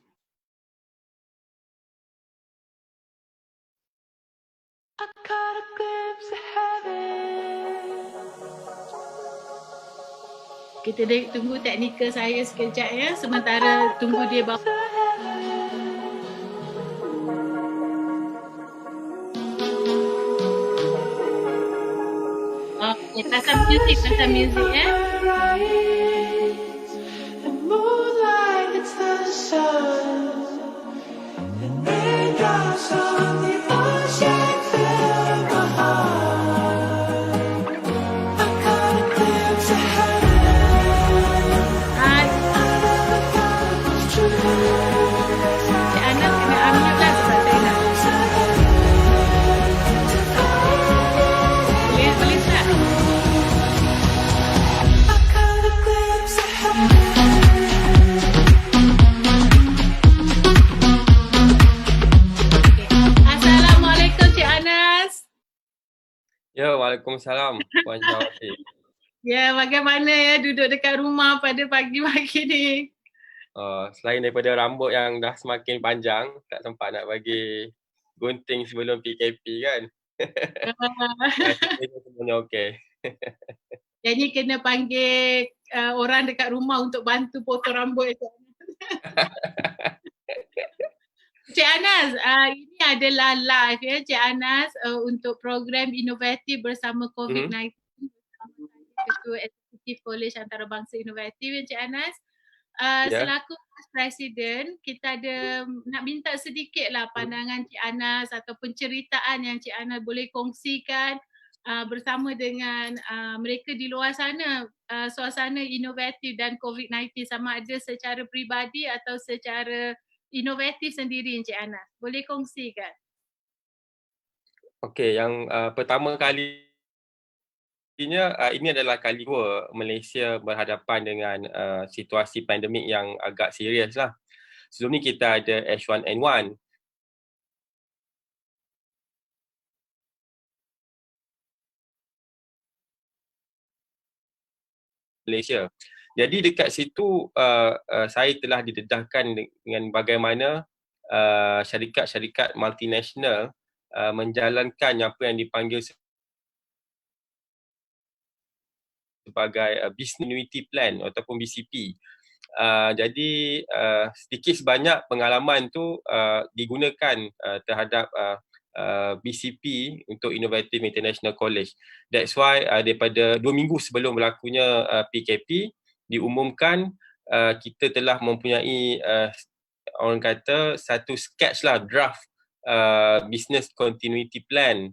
I caught a glimpse of heaven. Kita tunggu teknikal saya sekejap ya, sementara tunggu dia bawa. Okay, pasang music ya. The moonlight hits the sun, and raindrops on the ocean fill my heart. I caught a glimpse of heaven. Hai, I never thought it was true. Cik Anas kena unmute lah sebab saya nak. Boleh tak? I caught a glimpse of heaven. Assalamualaikum Cik Anas. Ya, Waalaikumsalam Puan Syawati. Ya, bagaimana ya duduk dekat rumah pada pagi-pagi ni? Selain daripada rambut yang dah semakin panjang, tak sempat nak bagi gunting sebelum PKP kan. Itu semuanya okey. Jadi kena panggil orang dekat rumah untuk bantu potong rambut Cik Anas. Cik Anas, ini adalah live ya Cik Anas untuk program inovatif bersama COVID-19 bersama saya Ketua Eksekutif Kolej Antarabangsa Inovatif ya Cik Anas. Ya. Selaku Vice Presiden, kita ada nak minta sedikitlah pandangan Cik Anas atau penceritaan yang Cik Anas boleh kongsikan bersama dengan mereka di luar sana, suasana inovatif dan COVID-19, sama ada secara peribadi atau secara inovatif sendiri Encik Anas. Boleh kongsikan? Okey, yang pertama kalinya ini adalah kali kedua Malaysia berhadapan dengan situasi pandemik yang agak serius lah. Sebelum ni kita ada H1N1. Malaysia. Jadi dekat situ saya telah didedahkan dengan bagaimana syarikat-syarikat multinasional menjalankan apa yang dipanggil sebagai Business Continuity Plan ataupun BCP. Jadi sedikit sebanyak pengalaman tu digunakan terhadap BCP untuk Innovative International College. That's why daripada 2 minggu sebelum berlakunya PKP diumumkan kita telah mempunyai orang kata satu sketch lah, draft Business Continuity Plan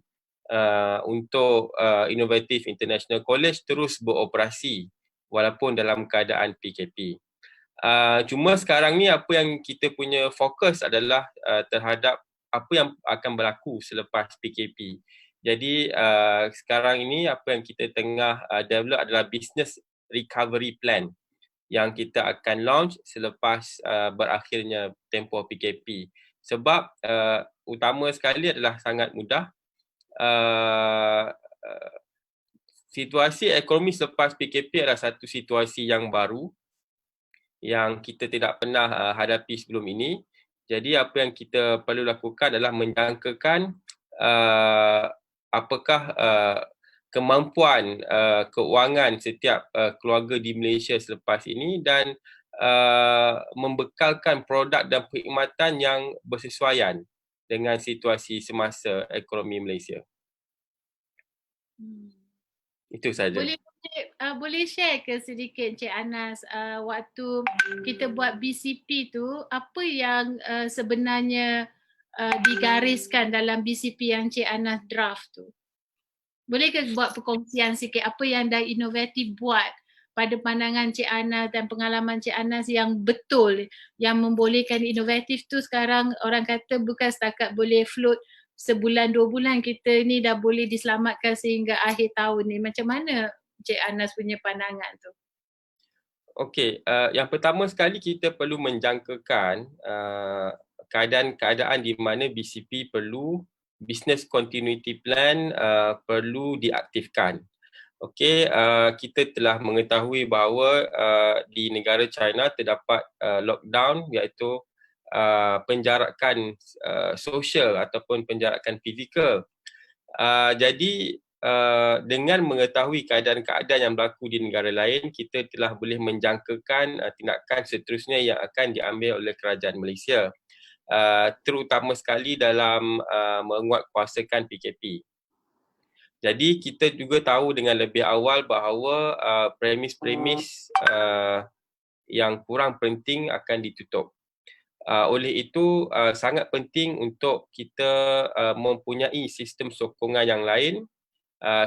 untuk Innovative International College terus beroperasi walaupun dalam keadaan PKP. Cuma sekarang ni apa yang kita punya fokus adalah terhadap apa yang akan berlaku selepas PKP. Jadi sekarang ini apa yang kita tengah develop adalah Business Recovery Plan yang kita akan launch selepas berakhirnya tempoh PKP. Sebab utama sekali adalah sangat mudah. uh, uh, situasi ekonomi selepas PKP adalah satu situasi yang baru yang kita tidak pernah hadapi sebelum ini. Jadi apa yang kita perlu lakukan adalah menjangkakan apakah kemampuan keuangan setiap keluarga di Malaysia selepas ini dan membekalkan produk dan perkhidmatan yang bersesuaian dengan situasi semasa ekonomi Malaysia. Itu saja. Boleh share ke sedikit Encik Anas waktu kita buat BCP tu apa yang sebenarnya digariskan dalam BCP yang Encik Anas draft tu? Boleh ke buat perkongsian sikit apa yang dah inovatif buat pada pandangan Encik Anas dan pengalaman Encik Anas yang betul yang membolehkan inovatif tu sekarang orang kata bukan setakat boleh float sebulan 2 bulan, kita ni dah boleh diselamatkan sehingga akhir tahun ni. Macam mana Encik Anas punya pandangan tu? Okey, yang pertama sekali kita perlu menjangkakan keadaan-keadaan di mana BCP perlu business continuity plan perlu diaktifkan. Okey, kita telah mengetahui bahawa di negara China terdapat lockdown iaitu penjarakan sosial ataupun penjarakan fizikal. Jadi dengan mengetahui keadaan-keadaan yang berlaku di negara lain, kita telah boleh menjangkakan tindakan seterusnya yang akan diambil oleh kerajaan Malaysia, terutama sekali dalam menguatkuasakan PKP. Jadi kita juga tahu dengan lebih awal bahawa premis-premis yang kurang penting akan ditutup. Oleh itu sangat penting untuk kita mempunyai sistem sokongan yang lain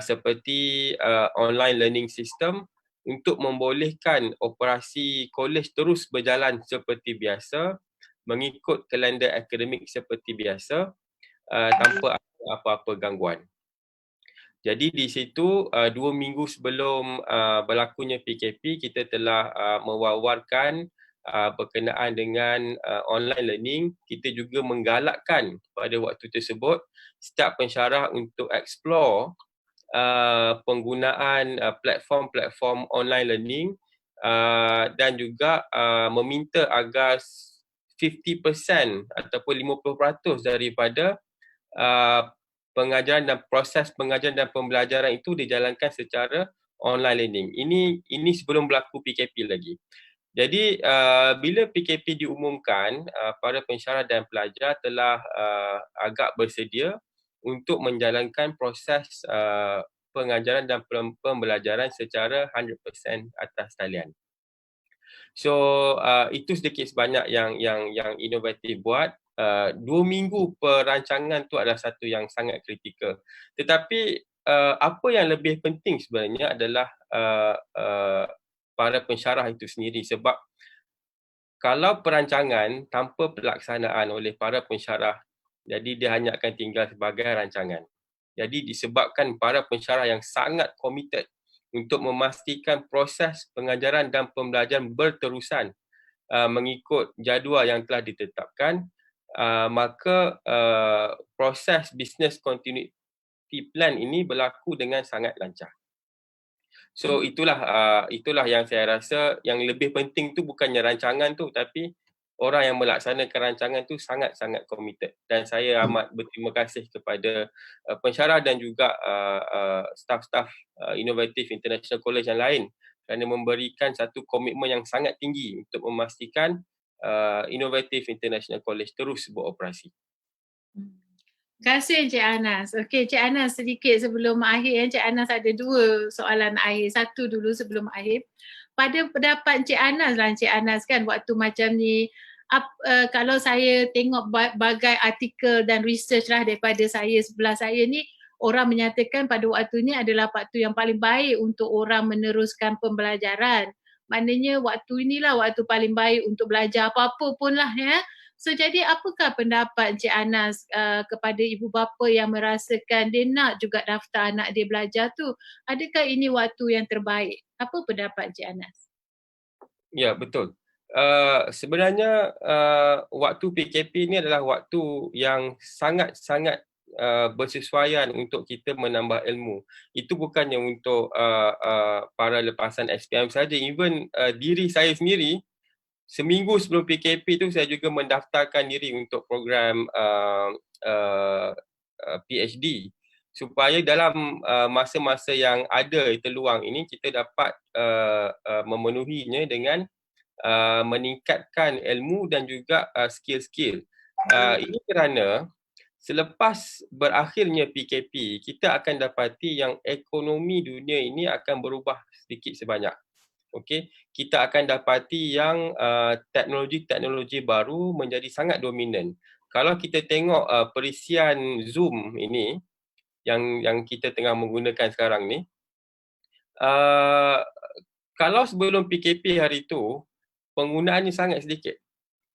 seperti online learning system untuk membolehkan operasi kolej terus berjalan seperti biasa mengikut kalender akademik seperti biasa tanpa apa-apa gangguan. Jadi di situ 2 minggu sebelum berlakunya PKP kita telah mewawarkan berkenaan dengan online learning. Kita juga menggalakkan pada waktu tersebut setiap pensyarah untuk explore penggunaan platform-platform online learning dan juga meminta agar 50% ataupun 50% daripada pengajaran dan proses pengajaran dan pembelajaran itu dijalankan secara online learning. Ini sebelum berlaku PKP lagi. Jadi bila PKP diumumkan, para pensyarah dan pelajar telah agak bersedia untuk menjalankan proses pengajaran dan pembelajaran secara 100% atas talian. So itu sedikit sebanyak yang inovatif buat. 2 minggu perancangan tu adalah satu yang sangat kritikal. Tetapi apa yang lebih penting sebenarnya adalah para pensyarah itu sendiri, sebab kalau perancangan tanpa pelaksanaan oleh para pensyarah, jadi dia hanya akan tinggal sebagai rancangan. Jadi disebabkan para pensyarah yang sangat committed untuk memastikan proses pengajaran dan pembelajaran berterusan mengikut jadual yang telah ditetapkan, maka proses business continuity plan ini berlaku dengan sangat lancar. So itulah yang saya rasa yang lebih penting tu bukannya rancangan tu, tapi orang yang melaksanakan rancangan tu sangat-sangat committed. Dan saya amat berterima kasih kepada pensyarah dan juga staf-staf Inovatif International College yang lain kerana memberikan satu komitmen yang sangat tinggi untuk memastikan Inovatif International College terus beroperasi. Terima kasih Encik Anas. Okey, Encik Anas sedikit sebelum akhir, Encik Anas ada 2 soalan akhir. Satu dulu sebelum akhir. Pada pendapat Encik Anas lah, Encik Anas kan waktu macam ni, kalau saya tengok bagai artikel dan research lah daripada saya sebelah saya ni, orang menyatakan pada waktu ni adalah waktu yang paling baik untuk orang meneruskan pembelajaran. Maknanya waktu inilah waktu paling baik untuk belajar apa-apa pun lah ya. So jadi apakah pendapat Encik Anas kepada ibu bapa yang merasakan dia nak juga daftar anak dia belajar tu? Adakah ini waktu yang terbaik? Apa pendapat Encik Anas? Ya, betul. Sebenarnya waktu PKP ni adalah waktu yang sangat-sangat bersesuaian untuk kita menambah ilmu. Itu bukannya untuk para lepasan SPM saja, even diri saya sendiri seminggu sebelum PKP tu saya juga mendaftarkan diri untuk program PhD supaya dalam masa-masa yang ada terluang ini kita dapat memenuhinya dengan meningkatkan ilmu dan juga skill-skill. Ini kerana selepas berakhirnya PKP, kita akan dapati yang ekonomi dunia ini akan berubah sedikit sebanyak. Okey, kita akan dapati yang teknologi-teknologi baru menjadi sangat dominan. Kalau kita tengok perisian Zoom ini yang kita tengah menggunakan sekarang ni, kalau sebelum PKP hari itu penggunaannya sangat sedikit.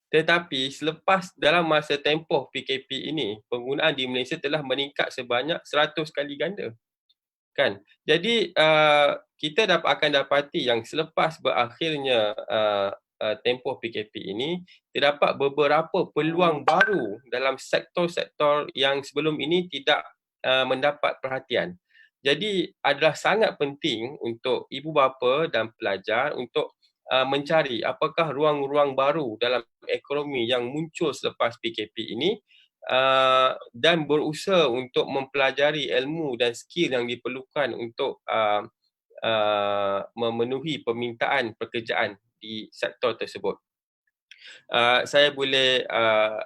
Tetapi selepas dalam masa tempoh PKP ini, penggunaan di Malaysia telah meningkat sebanyak 100 kali ganda. Kan? Jadi kita akan dapati yang selepas berakhirnya tempoh PKP ini, terdapat beberapa peluang baru dalam sektor-sektor yang sebelum ini tidak mendapat perhatian. Jadi adalah sangat penting untuk ibu bapa dan pelajar untuk mencari apakah ruang-ruang baru dalam ekonomi yang muncul selepas PKP ini dan berusaha untuk mempelajari ilmu dan skill yang diperlukan untuk memenuhi permintaan pekerjaan di sektor tersebut. Saya boleh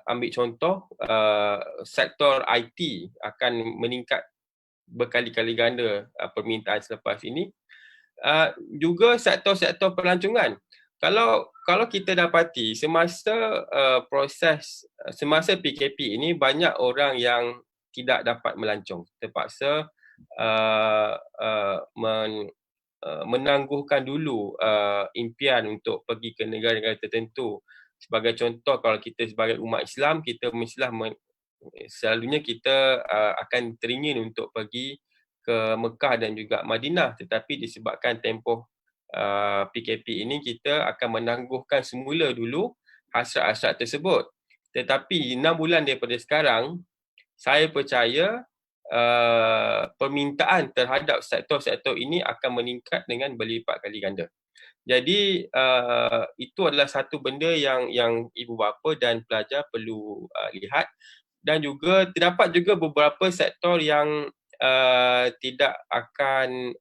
ambil contoh sektor IT akan meningkat berkali-kali ganda permintaan selepas ini. Juga sektor-sektor pelancongan. Kalau kita dapati semasa semasa PKP ini banyak orang yang tidak dapat melancong, terpaksa menangguhkan dulu impian untuk pergi ke negara-negara tertentu. Sebagai contoh, kalau kita sebagai umat Islam, kita mestilah selalunya kita akan teringin untuk pergi ke Mekah dan juga Madinah, tetapi disebabkan tempoh PKP ini kita akan menangguhkan semula dulu hasrat-hasrat tersebut. Tetapi 6 bulan daripada sekarang, saya percaya permintaan terhadap sektor-sektor ini akan meningkat dengan berlipat kali ganda. Jadi itu adalah satu benda yang ibu bapa dan pelajar perlu lihat. Dan juga terdapat juga beberapa sektor yang tidak akan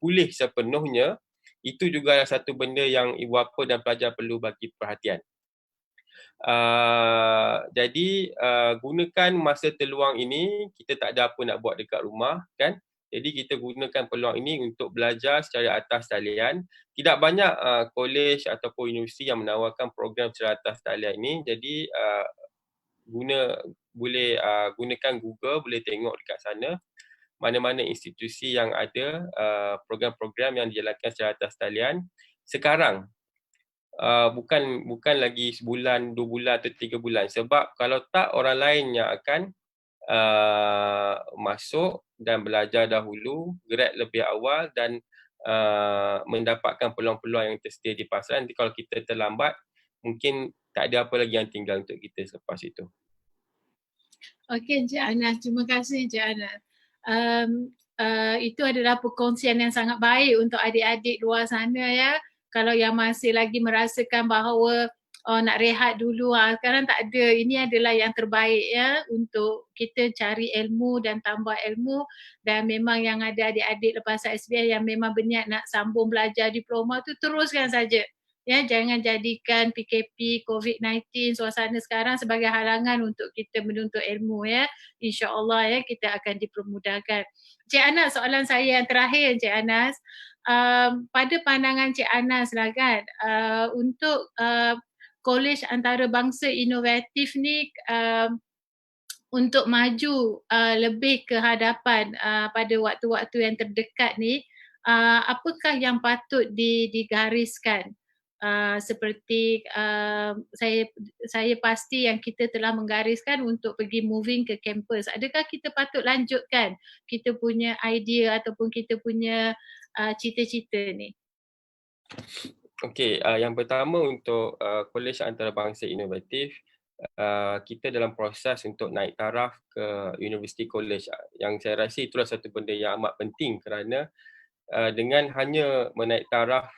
pulih sepenuhnya. Itu juga adalah satu benda yang ibu bapa dan pelajar perlu bagi perhatian. Jadi gunakan masa terluang ini, kita tak ada apa nak buat dekat rumah kan. Jadi kita gunakan peluang ini untuk belajar secara atas talian. Tidak banyak kolej ataupun universiti yang menawarkan program secara atas talian ini. Jadi boleh gunakan Google, boleh tengok dekat sana mana-mana institusi yang ada program-program yang dijalankan secara atas talian. Sekarang bukan lagi sebulan, 2 bulan atau 3 bulan, sebab kalau tak orang lain yang akan masuk dan belajar dahulu, grad lebih awal dan mendapatkan peluang-peluang yang tersedia di pasaran. Nanti kalau kita terlambat, mungkin tak ada apa lagi yang tinggal untuk kita selepas itu. Okey Encik Anas, terima kasih Encik Anas. Itu adalah perkongsian yang sangat baik untuk adik-adik luar sana ya. Kalau yang masih lagi merasakan bahawa nak rehat dulu, sekarang tak ada. Ini adalah yang terbaik ya untuk kita cari ilmu dan tambah ilmu. Dan memang yang ada adik-adik lepas SPM yang memang berniat nak sambung belajar diploma tu, teruskan saja. Ya, jangan jadikan PKP, COVID-19, suasana sekarang sebagai halangan untuk kita menuntut ilmu ya. InsyaAllah ya, kita akan dipermudahkan. Cik Anas, soalan saya yang terakhir Cik Anas. Pada pandangan Cik Anas lah kan, untuk kolej antarabangsa inovatif ni untuk maju lebih ke hadapan pada waktu-waktu yang terdekat ni, apakah yang patut digariskan? Seperti saya pasti yang kita telah menggariskan untuk pergi moving ke kampus. Adakah kita patut lanjutkan kita punya idea ataupun kita punya cita-cita ni? Okey, yang pertama untuk kolej antarabangsa inovatif, kita dalam proses untuk naik taraf ke University College, yang saya rasa itulah satu benda yang amat penting kerana dengan hanya menaik taraf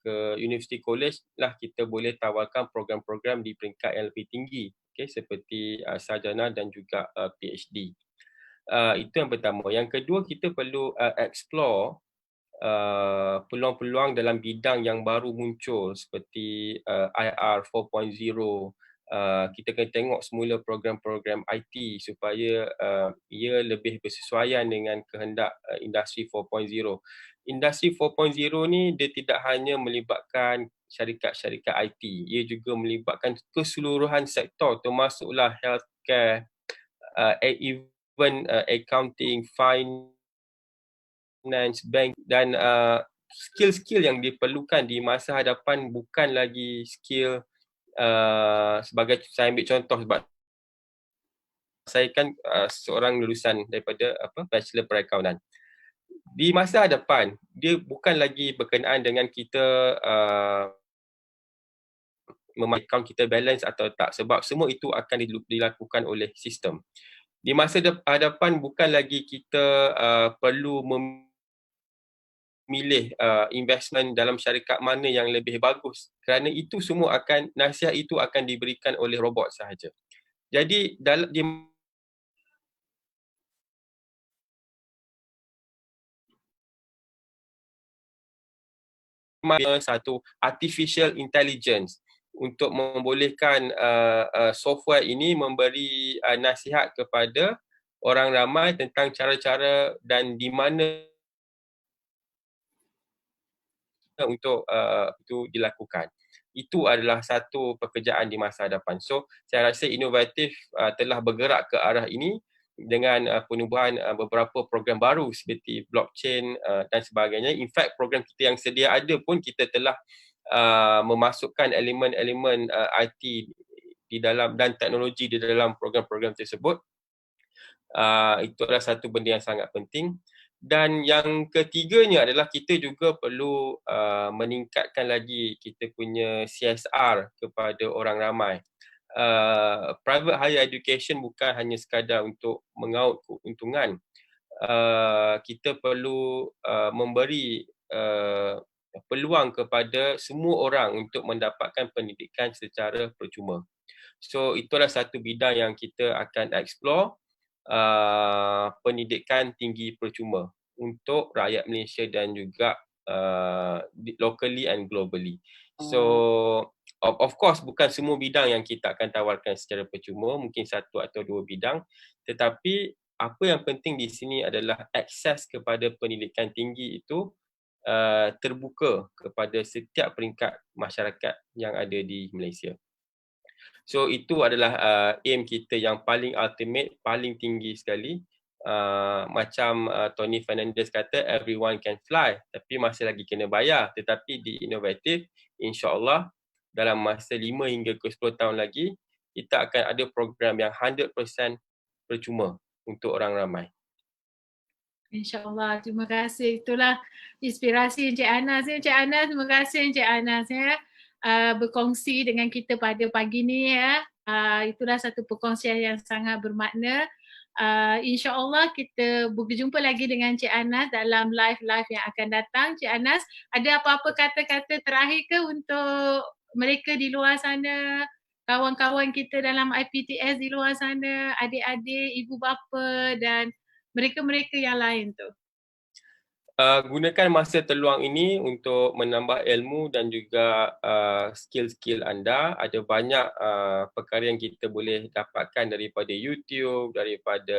ke University College lah kita boleh tawarkan program-program di peringkat yang lebih tinggi, okay, seperti sarjana dan juga PhD. Itu yang pertama. Yang kedua, kita perlu explore peluang-peluang dalam bidang yang baru muncul seperti IR 4.0. Kita kena tengok semula program-program IT supaya ia lebih bersesuaian dengan kehendak industri 4.0. Industri 4.0 ni dia tidak hanya melibatkan syarikat-syarikat IT, ia juga melibatkan keseluruhan sektor termasuklah healthcare, even accounting, finance, bank dan skill-skill yang diperlukan di masa hadapan bukan lagi skill sebagai saya ambil contoh sebab saya kan seorang lulusan daripada Bachelor Perakaunan. Di masa hadapan dia bukan lagi berkenaan dengan kita memastikan kita balance atau tak, sebab semua itu akan dilakukan oleh sistem. Di masa hadapan bukan lagi kita perlu memilih investment dalam syarikat mana yang lebih bagus, kerana itu semua nasihat itu akan diberikan oleh robot sahaja. Jadi di satu artificial intelligence untuk membolehkan software ini memberi nasihat kepada orang ramai tentang cara-cara dan di mana untuk itu dilakukan. Itu adalah satu pekerjaan di masa hadapan. So, saya rasa inovatif telah bergerak ke arah ini dengan penubuhan beberapa program baru seperti blockchain dan sebagainya. In fact, program kita yang sedia ada pun kita telah memasukkan elemen-elemen IT di dalam dan teknologi di dalam program-program tersebut. Itu adalah satu benda yang sangat penting. Dan yang ketiganya adalah kita juga perlu meningkatkan lagi kita punya CSR kepada orang ramai. Private higher education bukan hanya sekadar untuk mengaut keuntungan. Kita perlu memberi peluang kepada semua orang untuk mendapatkan pendidikan secara percuma. So itulah satu bidang yang kita akan explore, pendidikan tinggi percuma untuk rakyat Malaysia dan juga locally and globally. So of course bukan semua bidang yang kita akan tawarkan secara percuma, mungkin satu atau dua bidang, tetapi apa yang penting di sini adalah akses kepada pendidikan tinggi itu terbuka kepada setiap peringkat masyarakat yang ada di Malaysia. So itu adalah aim kita yang paling ultimate, paling tinggi sekali. Macam Tony Fernandez kata, everyone can fly, tapi masih lagi kena bayar. Tetapi di inovatif, insya-Allah dalam masa 5 hingga ke 10 tahun lagi, kita akan ada program yang 100% percuma untuk orang ramai. InsyaAllah, terima kasih. Itulah inspirasi Encik Anas. Encik Anas, terima kasih Encik Anas ya, berkongsi dengan kita pada pagi ni ya. Itulah satu perkongsian yang sangat bermakna. InsyaAllah kita berjumpa lagi dengan Encik Anas dalam live-live yang akan datang. Encik Anas, ada apa-apa kata-kata terakhir ke untuk mereka di luar sana, kawan-kawan kita dalam IPTS di luar sana, adik-adik, ibu bapa dan mereka-mereka yang lain tu? Gunakan masa terluang ini untuk menambah ilmu dan juga skill-skill anda. Ada banyak perkara yang kita boleh dapatkan daripada YouTube, daripada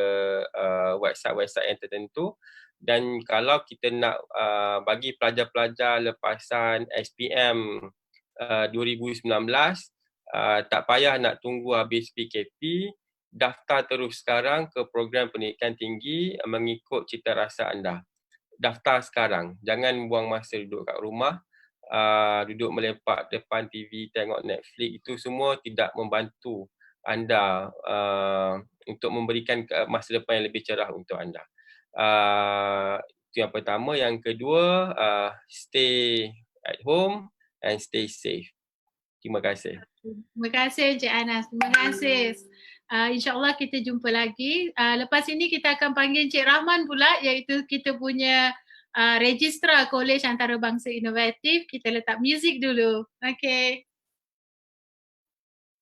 website-website yang tertentu. Dan kalau kita nak bagi pelajar-pelajar lepasan SPM 2019, tak payah nak tunggu habis PKP, daftar terus sekarang ke program pendidikan tinggi mengikut cita rasa anda. Daftar sekarang, jangan buang masa duduk kat rumah, duduk melepak depan TV, tengok Netflix, itu semua tidak membantu anda untuk memberikan masa depan yang lebih cerah untuk anda. Itu yang pertama. Yang kedua, stay at home and stay safe. Terima kasih. Terima kasih Encik Anas. Terima kasih. InsyaAllah kita jumpa lagi. Lepas ini kita akan panggil Encik Rahman pula, iaitu kita punya Registrar Kolej Antarabangsa Inovatif. Kita letak muzik dulu. Okay.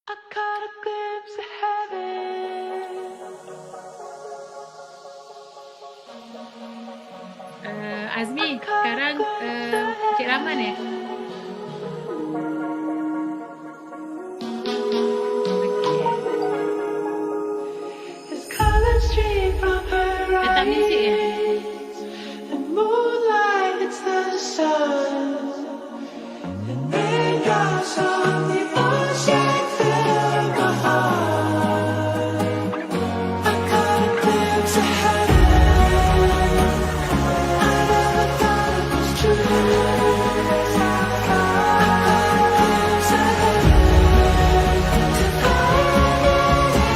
I caught a glimpse of heaven. Azmi, sekarang Encik Rahman ya? His colors stream from her Letak muzik ya? eyes. The moonlight hits the sun. And raindrops on the ocean fill my heart. I caught a glimpse of heaven. I never thought it was true. I caught a glimpse of heaven. To find it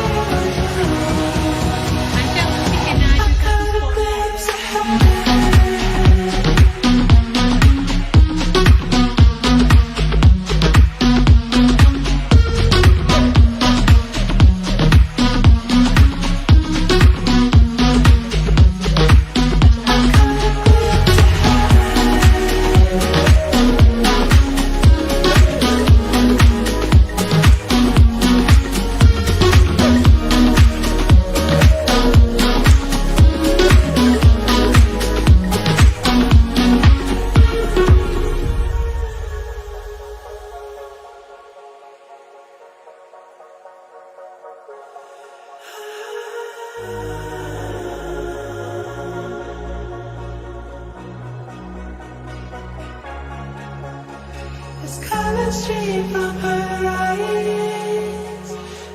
was you. Macam mesti kena ada I satu caught a spot. glimpse of heaven. His colors stream from her eyes.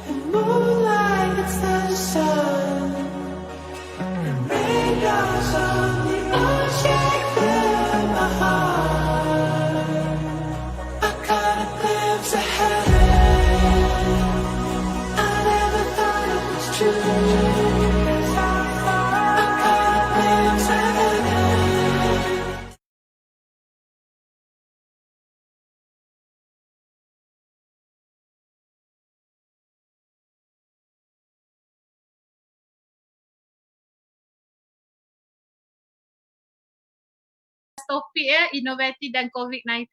The moonlight hits the sun. And raindrops on the ocean fill my heart. I caught a glimpse of heaven. I never thought it was true. I caught a glimpse of heaven. Topik ya, inovatif dan COVID-19.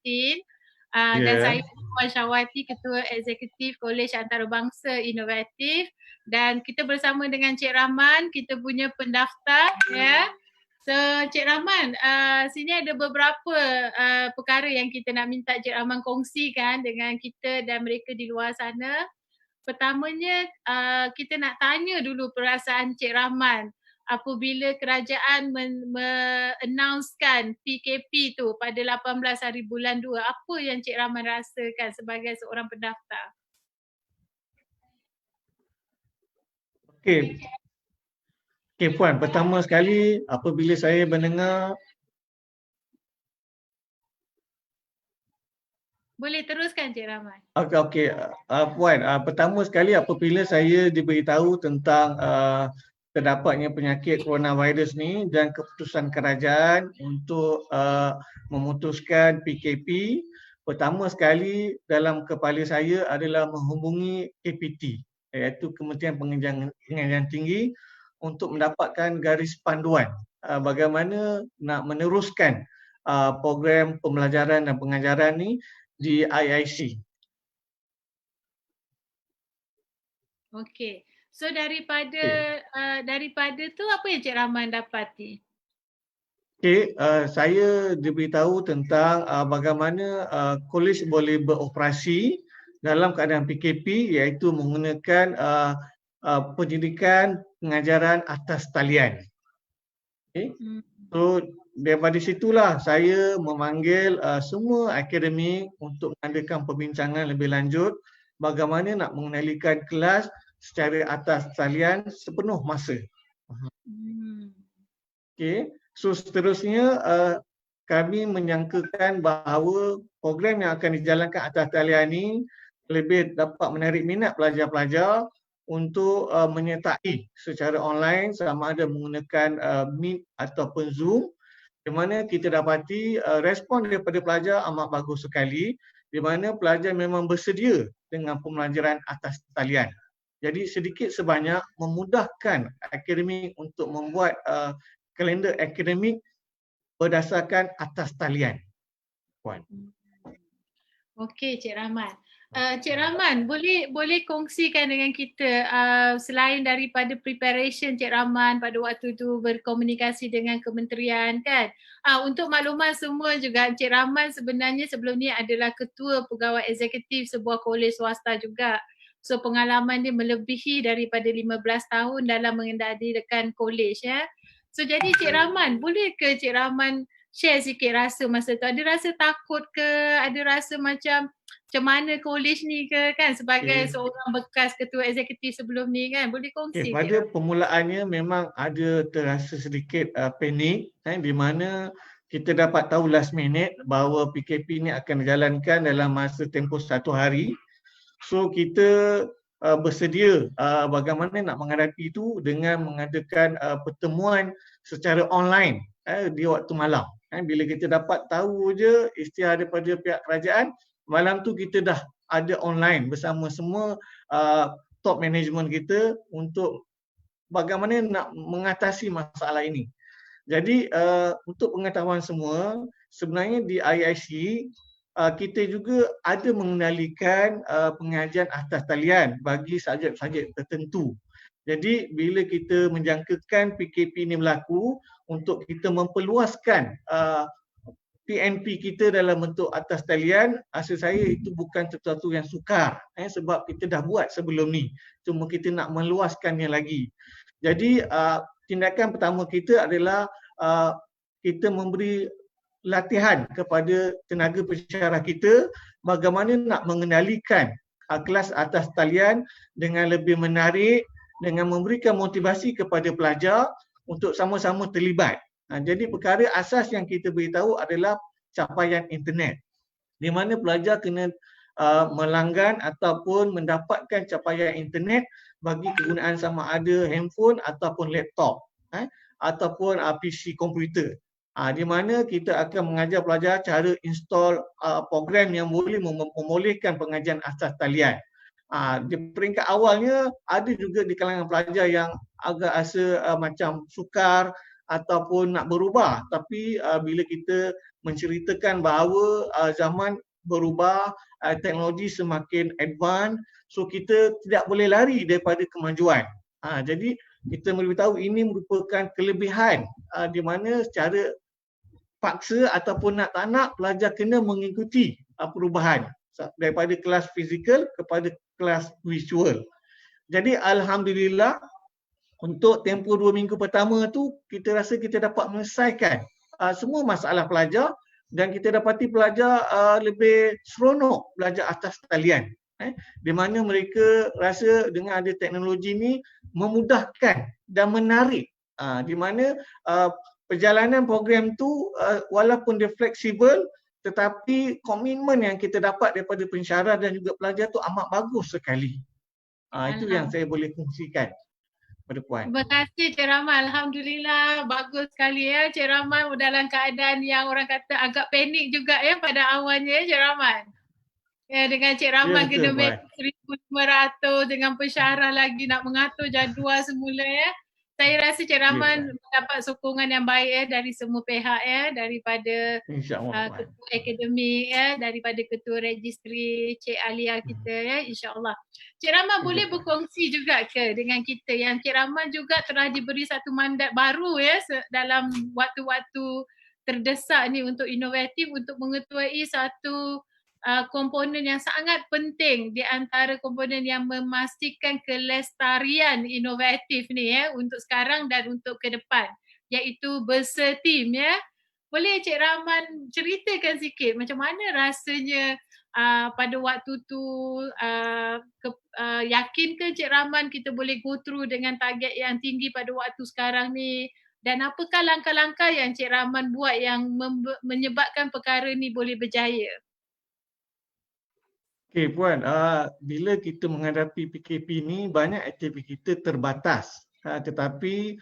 Dan Ya. saya Puan Syawati, Ketua Eksekutif Kolej Antarabangsa Inovatif, dan kita bersama dengan Cik Rahman, kita punya pendaftar ya. So Cik Rahman, sini ada beberapa perkara yang kita nak minta Cik Rahman kongsikan dengan kita dan mereka di luar sana. Pertamanya kita nak tanya dulu perasaan Cik Rahman apabila kerajaan announcekan PKP tu pada 18 hari bulan 2. Apa yang Cik Rahman rasakan sebagai seorang pendaftar? Okey. Okey Puan, pertama sekali apabila saya mendengar Boleh teruskan Cik Rahman. okey Puan, pertama sekali apabila saya diberitahu tentang terdapatnya penyakit coronavirus ni dan keputusan kerajaan untuk memutuskan PKP, pertama sekali dalam kepala saya adalah menghubungi KPT, iaitu Kementerian Pengajian Tinggi, untuk mendapatkan garis panduan bagaimana nak meneruskan program pembelajaran dan pengajaran ni di IIC. Okey. So daripada tu apa yang Cik Rahman dapati? Okey, saya diberitahu tentang bagaimana kolej boleh beroperasi dalam keadaan PKP, iaitu menggunakan pendidikan pengajaran atas talian. Okey. So daripada situlah saya memanggil semua akademik untuk mengadakan perbincangan lebih lanjut bagaimana nak mengendalikan kelas secara atas talian sepenuh masa. Okey. So seterusnya kami menyangkakan bahawa program yang akan dijalankan atas talian ini lebih dapat menarik minat pelajar-pelajar untuk menyertai secara online sama ada menggunakan Meet ataupun Zoom, di mana kita dapati respon daripada pelajar amat bagus sekali di mana pelajar memang bersedia dengan pembelajaran atas talian. Jadi sedikit sebanyak memudahkan akademik untuk membuat kalender akademik berdasarkan atas talian. Puan. Okey, Cik Rahman. Cik Rahman, boleh kongsikan dengan kita selain daripada preparation Cik Rahman pada waktu tu berkomunikasi dengan kementerian kan. Untuk makluman semua juga, Cik Rahman sebenarnya sebelum ni adalah ketua pegawai eksekutif sebuah kolej swasta juga. So pengalaman dia melebihi daripada 15 tahun dalam mengendalikan kolej ya. So jadi Cik Rahman, boleh ke Cik Rahman share sikit rasa masa tu? Ada rasa takut ke? Ada rasa macam mana kolej ni ke kan sebagai seorang bekas ketua eksekutif sebelum ni kan? Boleh kongsi? Pada permulaannya memang ada terasa sedikit panik di mana kita dapat tahu last minute bahawa PKP ni akan dijalankan dalam masa tempoh 1 hari. So kita bersedia bagaimana nak menghadapi itu dengan mengadakan pertemuan secara online di waktu malam. Bila kita dapat tahu je isytihar daripada pihak kerajaan, malam tu kita dah ada online bersama semua top management kita untuk bagaimana nak mengatasi masalah ini. Jadi untuk pengetahuan semua, sebenarnya di IIC kita juga ada mengendalikan pengajian atas talian bagi subjek-subjek tertentu. Jadi bila kita menjangkakan PKP ini berlaku, untuk kita memperluaskan PNP kita dalam bentuk atas talian, rasa saya itu bukan sesuatu yang sukar sebab kita dah buat sebelum ni. Cuma kita nak meluaskannya lagi. Jadi tindakan pertama kita adalah kita memberi latihan kepada tenaga pensyarah kita bagaimana nak mengendalikan kelas atas talian dengan lebih menarik, dengan memberikan motivasi kepada pelajar untuk sama-sama terlibat. Jadi perkara asas yang kita beritahu adalah capaian internet, di mana pelajar kena melanggan ataupun mendapatkan capaian internet bagi kegunaan sama ada handphone ataupun laptop ataupun PC komputer. Di mana kita akan mengajar pelajar cara install program yang boleh membolehkan pengajian atas talian. Di peringkat awalnya ada juga di kalangan pelajar yang agak rasa macam sukar ataupun nak berubah, tapi bila kita menceritakan bahawa zaman berubah, teknologi semakin advance, so kita tidak boleh lari daripada kemajuan. Jadi kita memberitahu ini merupakan kelebihan di mana secara paksa ataupun nak tak nak pelajar kena mengikuti perubahan daripada kelas fizikal kepada kelas visual. Jadi alhamdulillah untuk tempoh 2 minggu pertama tu kita rasa kita dapat menyelesaikan semua masalah pelajar dan kita dapati pelajar lebih seronok belajar atas talian. Di mana mereka rasa dengan ada teknologi ni memudahkan dan menarik. Di mana perjalanan program tu walaupun dia fleksibel tetapi komitmen yang kita dapat daripada pensyarah dan juga pelajar tu amat bagus sekali. Itu yang saya boleh kongsikan pada Puan. Terima kasih Cik Rahman. Alhamdulillah bagus sekali ya Cik Rahman dalam keadaan yang orang kata agak panik juga ya pada awalnya Cik Rahman. Ya, dengan Cik Rahman kena make 1,500 dengan pensyarah lagi nak mengatur jadual semula ya. Saya rasa Cik Rahman mendapat sokongan yang baik dari semua pihak daripada ketua akademik daripada ketua registry Cik Alia kita insya-Allah. Cik Rahman boleh berkongsi juga ke dengan kita yang Cik Rahman juga telah diberi satu mandat baru dalam waktu-waktu terdesak ni untuk inovatif untuk mengetuai satu komponen yang sangat penting di antara komponen yang memastikan kelestarian inovatif ni untuk sekarang dan untuk ke depan, iaitu bersetim Boleh Cik Rahman ceritakan sikit macam mana rasanya pada waktu tu, yakin ke Cik Rahman kita boleh go through dengan target yang tinggi pada waktu sekarang ni, dan apakah langkah-langkah yang Cik Rahman buat yang menyebabkan perkara ni boleh berjaya? Okey Puan, bila kita menghadapi PKP ni banyak aktiviti kita terbatas. Tetapi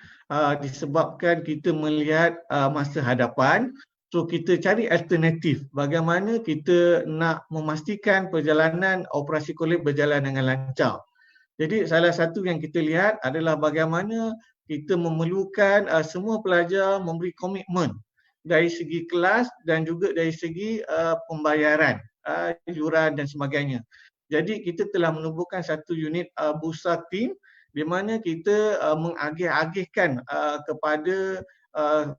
disebabkan kita melihat masa hadapan, So kita cari alternatif bagaimana kita nak memastikan perjalanan operasi kolej berjalan dengan lancar. Jadi salah satu yang kita lihat adalah bagaimana kita memerlukan semua pelajar memberi komitmen dari segi kelas dan juga dari segi pembayaran yuran dan sebagainya. Jadi kita telah menubuhkan satu unit bursa team di mana kita mengagih-agihkan kepada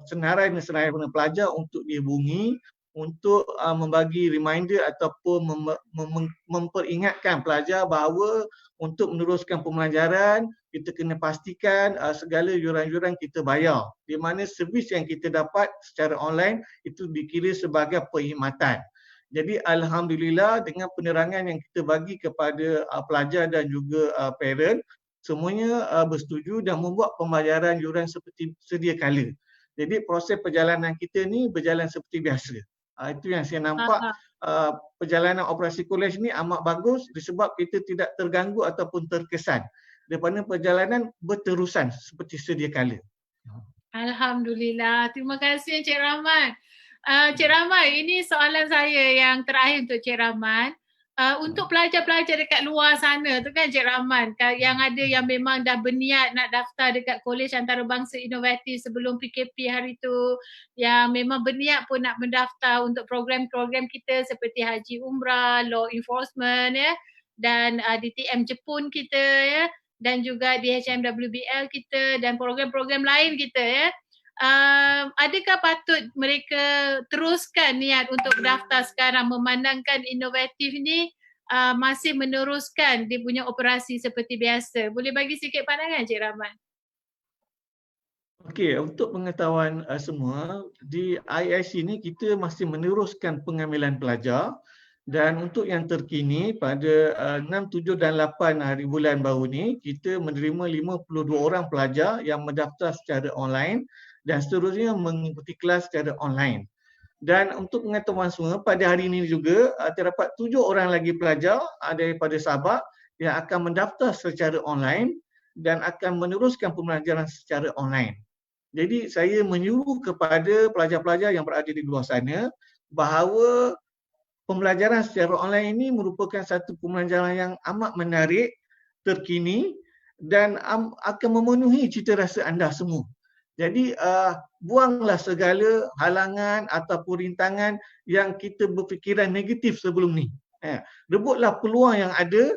senarai-senarai pelajar untuk dihubungi untuk membagi reminder ataupun memperingatkan pelajar bahawa untuk meneruskan pembelajaran kita kena pastikan segala yuran-yuran kita bayar, di mana servis yang kita dapat secara online itu dikira sebagai perkhidmatan. Jadi alhamdulillah dengan penerangan yang kita bagi kepada pelajar dan juga parent, semuanya bersetuju dan membuat pembayaran yuran seperti sedia kala. Jadi proses perjalanan kita ni berjalan seperti biasa. Itu yang saya nampak perjalanan operasi kolej ni amat bagus disebab kita tidak terganggu ataupun terkesan daripada perjalanan berterusan seperti sedia kala. Alhamdulillah. Terima kasih Encik Rahman. Cik Rahman, ini soalan saya yang terakhir untuk Cik Rahman. Untuk pelajar-pelajar dekat luar sana tu kan Cik Rahman, yang ada yang memang dah berniat nak daftar dekat Kolej Antarabangsa Inovatif sebelum PKP hari tu, yang memang berniat pun nak mendaftar untuk program-program kita seperti Haji Umrah, Law Enforcement ya, dan DTM Jepun kita ya, dan juga DHMWBL kita dan program-program lain kita ya. Adakah patut mereka teruskan niat untuk daftar sekarang memandangkan inovatif ni masih meneruskan dia punya operasi seperti biasa? Boleh bagi sikit pandangan Cik Rahman? Okey, untuk pengetahuan semua, di IIC ni kita masih meneruskan pengambilan pelajar dan untuk yang terkini pada 6, 7 dan 8 hari bulan baru ni kita menerima 52 orang pelajar yang mendaftar secara online dan seterusnya mengikuti kelas secara online. Dan untuk pengetahuan semua, pada hari ini juga terdapat 7 orang lagi pelajar daripada Sabah yang akan mendaftar secara online dan akan meneruskan pembelajaran secara online. Jadi saya menyuruh kepada pelajar-pelajar yang berada di luar sana bahawa pembelajaran secara online ini merupakan satu pembelajaran yang amat menarik, terkini dan akan memenuhi cita rasa anda semua. Jadi buanglah segala halangan ataupun rintangan yang kita berfikiran negatif sebelum ni. Rebutlah peluang yang ada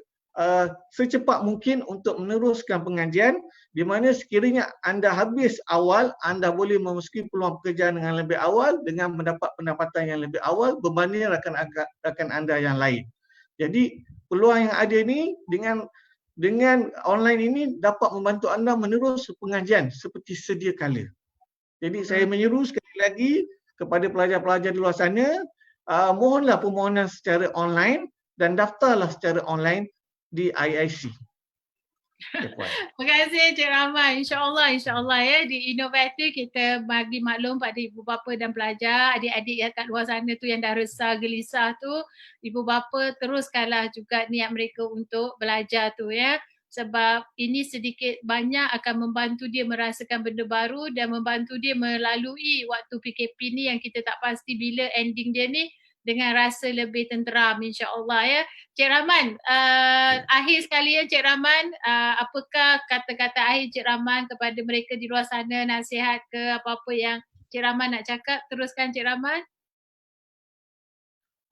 secepat mungkin untuk meneruskan pengajian, di mana sekiranya anda habis awal, anda boleh memasuki peluang pekerjaan dengan lebih awal dengan mendapat pendapatan yang lebih awal berbanding rakan anda yang lain. Jadi peluang yang ada ni dengan online ini dapat membantu anda menerus pengajian seperti sedia kala. Jadi saya menyeru sekali lagi kepada pelajar-pelajar di luar sana, mohonlah permohonan secara online dan daftarlah secara online di IIC. Terima kasih Cik Rahman. InsyaAllah ya di inovatif kita bagi maklum pada ibu bapa dan pelajar, adik-adik yang kat luar sana tu yang dah resah, gelisah tu, ibu bapa teruskanlah juga niat mereka untuk belajar tu ya. Sebab ini sedikit banyak akan membantu dia merasakan benda baru dan membantu dia melalui waktu PKP ni yang kita tak pasti bila ending dia ni dengan rasa lebih tenteram insya-Allah ya. Cik Rahman, akhir sekali ya Cik Rahman, apakah kata-kata akhir Cik Rahman kepada mereka di luar sana, nasihat ke apa-apa yang Cik Rahman nak cakap? Teruskan Cik Rahman.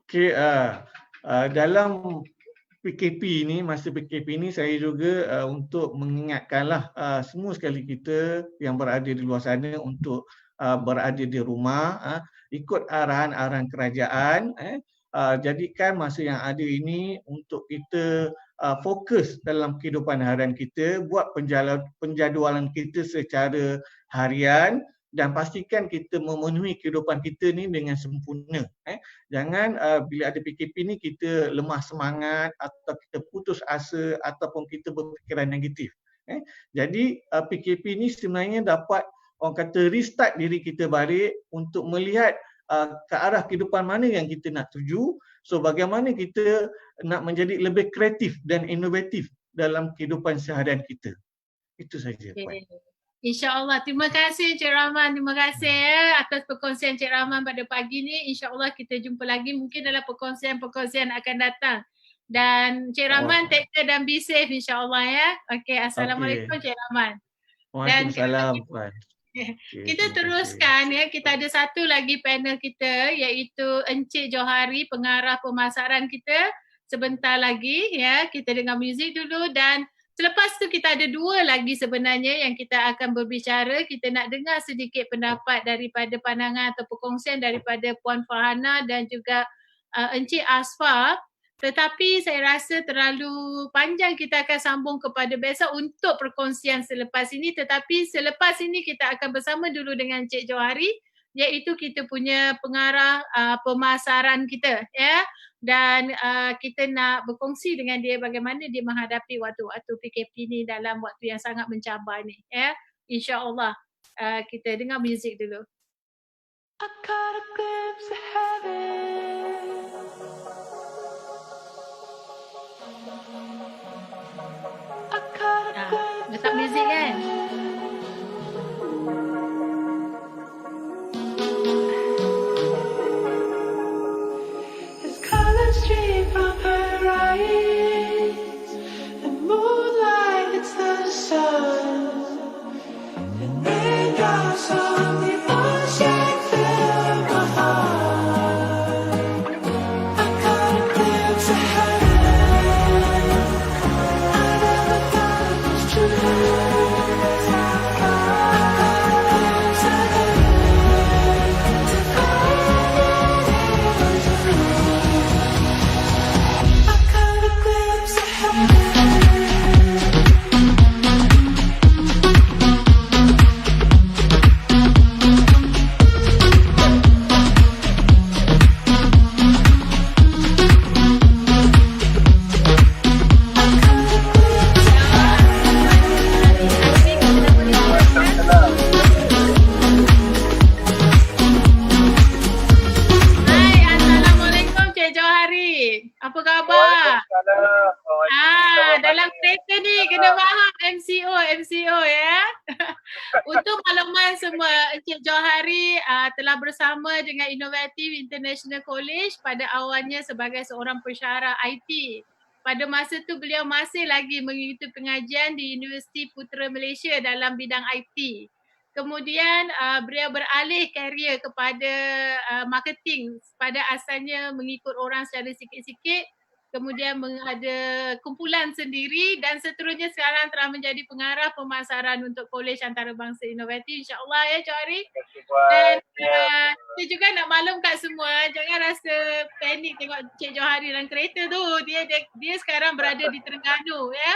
Okey, dalam PKP ni, masa PKP ni saya juga untuk mengingatkanlah semua sekali kita yang berada di luar sana untuk berada di rumah, ikut arahan-arahan kerajaan, jadikan masa yang ada ini untuk kita fokus dalam kehidupan harian kita, buat penjadualan kita secara harian dan pastikan kita memenuhi kehidupan kita ni dengan sempurna. Jangan bila ada PKP ni kita lemah semangat atau kita putus asa ataupun kita berfikiran negatif. Jadi PKP ni sebenarnya dapat orang kata restart diri kita balik untuk melihat ke arah kehidupan mana yang kita nak tuju. So bagaimana kita nak menjadi lebih kreatif dan inovatif dalam kehidupan seharian kita. Itu saja. Okay. InsyaAllah. Terima kasih Cik Rahman. Terima kasih atas perkongsian Cik Rahman pada pagi ni. InsyaAllah kita jumpa lagi mungkin dalam perkongsian-perkongsian akan datang. Dan Cik Rahman take care dan be safe insyaAllah ya. Okey, Assalamualaikum Cik Rahman. Dan Waalaikumsalam Puan. kita teruskan ya, kita ada satu lagi panel kita iaitu Encik Johari, pengarah pemasaran kita. Sebentar lagi ya, kita dengar muzik dulu dan selepas tu kita ada dua lagi sebenarnya yang kita akan berbicara. Kita nak dengar sedikit pendapat daripada pandangan atau perkongsian daripada Puan Farhana dan juga Encik Asfar. Tetapi saya rasa terlalu panjang, kita akan sambung kepada besok untuk perkongsian selepas ini. Tetapi selepas ini kita akan bersama dulu dengan Encik Johari iaitu kita punya pengarah pemasaran kita ya. Dan kita nak berkongsi dengan dia bagaimana dia menghadapi waktu-waktu PKP ni dalam waktu yang sangat mencabar ni ya. InsyaAllah kita dengar muzik dulu. I caught a glimpse of heaven. I caught a glimpse Letak muzik kan? As colors stream from her eyes, the moonlight hits the sun, and raindrops on the ocean fill my heart. I caught a glimpse of heaven. I never thought it was true. I caught a glimpse of heaven. I caught a glimpse of heaven. Hai, Assalamualaikum Cik Johari. Apa khabar? Dalam kereta ni kena faham MCO ya. Untuk makluman semua, Encik Johari telah bersama dengan Innovative International College pada awalnya sebagai seorang pensyarah IT. Pada masa tu beliau masih lagi mengikuti pengajian di Universiti Putra Malaysia dalam bidang IT. Kemudian beliau beralih karier kepada marketing. Pada asalnya mengikut orang secara sikit-sikit, kemudian ada kumpulan sendiri dan seterusnya sekarang telah menjadi pengarah pemasaran untuk Kolej Antarabangsa Inovatif, insyaAllah ya Cik Ari. Dan saya juga nak maklum kat semua, jangan rasa panik tengok Cik Johari dalam kereta tu. Dia sekarang berada di Terengganu ya.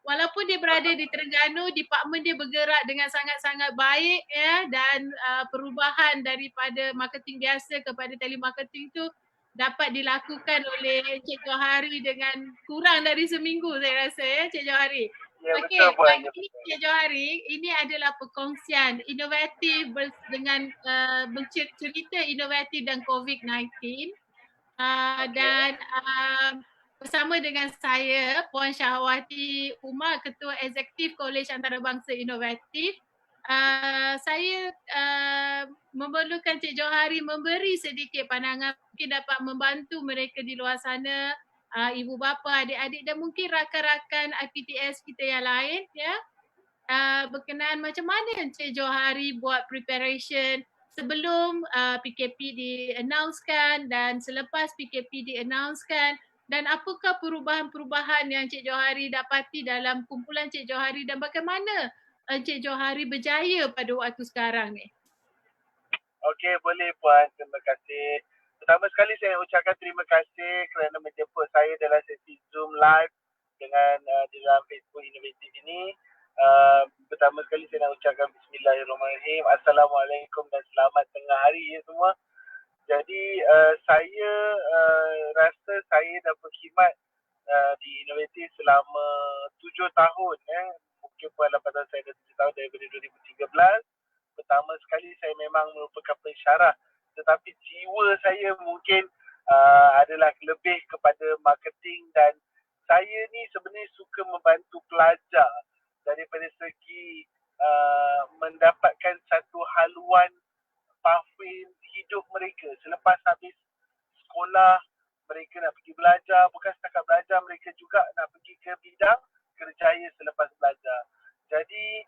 Walaupun dia berada di Terengganu, departmen dia bergerak dengan sangat-sangat baik ya, dan perubahan daripada marketing biasa kepada telemarketing tu dapat dilakukan oleh Cik Johari dengan kurang dari seminggu saya rasa ya Cik Johari. Ya, Okey, betul, Puan. pagi ini Cik Johari, ini adalah perkongsian inovatif dengan cerita inovatif dan COVID-19 dan bersama dengan saya Puan Syahwati Umar, Ketua Eksekutif Kolej Antarabangsa Inovatif. Saya memerlukan Cik Johari memberi sedikit pandangan mungkin dapat membantu mereka di luar sana, ibu bapa, adik-adik dan mungkin rakan-rakan IPTS kita yang lain ya. Berkenaan macam mana Cik Johari buat preparation sebelum PKP di-announcekan dan selepas PKP di-announcekan, dan apakah perubahan-perubahan yang Cik Johari dapati dalam kumpulan Cik Johari dan bagaimana Cik Johari berjaya pada waktu sekarang ni? Okey, boleh Puan. Terima kasih. Pertama sekali saya ucapkan terima kasih kerana menjemput saya dalam sesi Zoom live dengan dalam Facebook Inovatif ini. Pertama sekali saya nak ucapkan Bismillahirrahmanirrahim. Assalamualaikum dan selamat tengah hari ya semua. Jadi saya rasa saya dah berkhidmat di Inovatif selama 7 tahun ya. Mungkin Puan dapat tahu saya dah 7 tahun daripada 2013. Pertama sekali saya memang merupakan pensyarah, tetapi jiwa saya mungkin adalah lebih kepada marketing, dan saya ni sebenarnya suka membantu pelajar daripada segi mendapatkan satu haluan pathway hidup mereka selepas habis sekolah. Mereka nak pergi belajar, bukan setakat belajar, mereka juga nak pergi ke bidang kerjaya selepas belajar. Jadi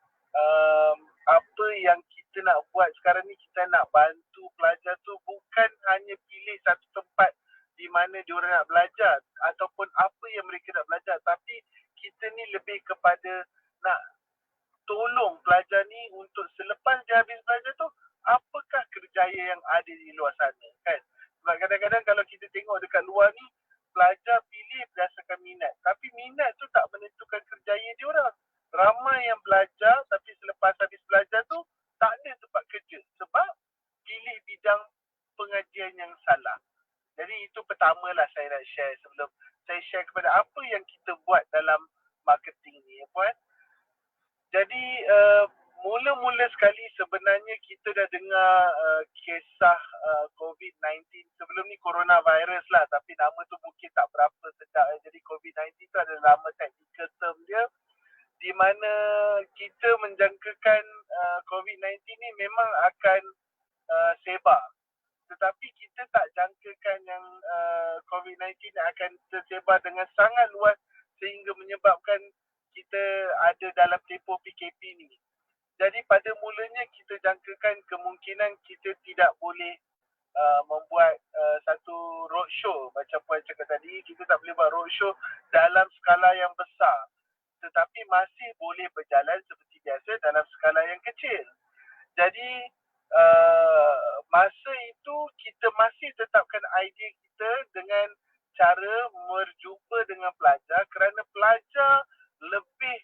apa yang kita nak buat sekarang ni, kita nak bantu pelajar tu bukan hanya pilih satu tempat di mana diorang nak belajar ataupun apa yang mereka nak belajar, tapi kita ni lebih kepada nak tolong pelajar ni untuk selepas dia habis belajar tu, apakah kerjaya yang ada di luar sana, kan? Sebab kadang-kadang kalau kita tengok dekat luar ni, pelajar pilih berdasarkan minat, tapi minat tu tak menentukan kerjaya dia orang. Ramai yang belajar tapi selepas habis belajar tu tak ada tempat kerja sebab pilih bidang pengajian yang salah. Jadi itu pertamalah saya nak share sebelum saya share kepada apa yang kita buat dalam marketing ni, puan. Jadi mula-mula sekali sebenarnya kita dah dengar kisah COVID-19 sebelum ni coronavirus lah, tapi nama tu mungkin tak berapa sedap. Jadi COVID-19 tu ada nama technical term dia, di mana kita menjangkakan COVID-19 ni memang akan sebar. Tetapi kita tak jangkakan yang COVID-19 akan tersebar dengan sangat luas sehingga menyebabkan kita ada dalam tempoh PKP ni. Jadi pada mulanya kita jangkakan kemungkinan kita tidak boleh membuat satu roadshow. Macam Puan cakap tadi, kita tak boleh buat roadshow dalam skala yang besar. Tetapi masih boleh berjalan seperti biasa dalam skala yang kecil. Jadi masa itu kita masih tetapkan idea kita dengan cara berjumpa dengan pelajar kerana pelajar lebih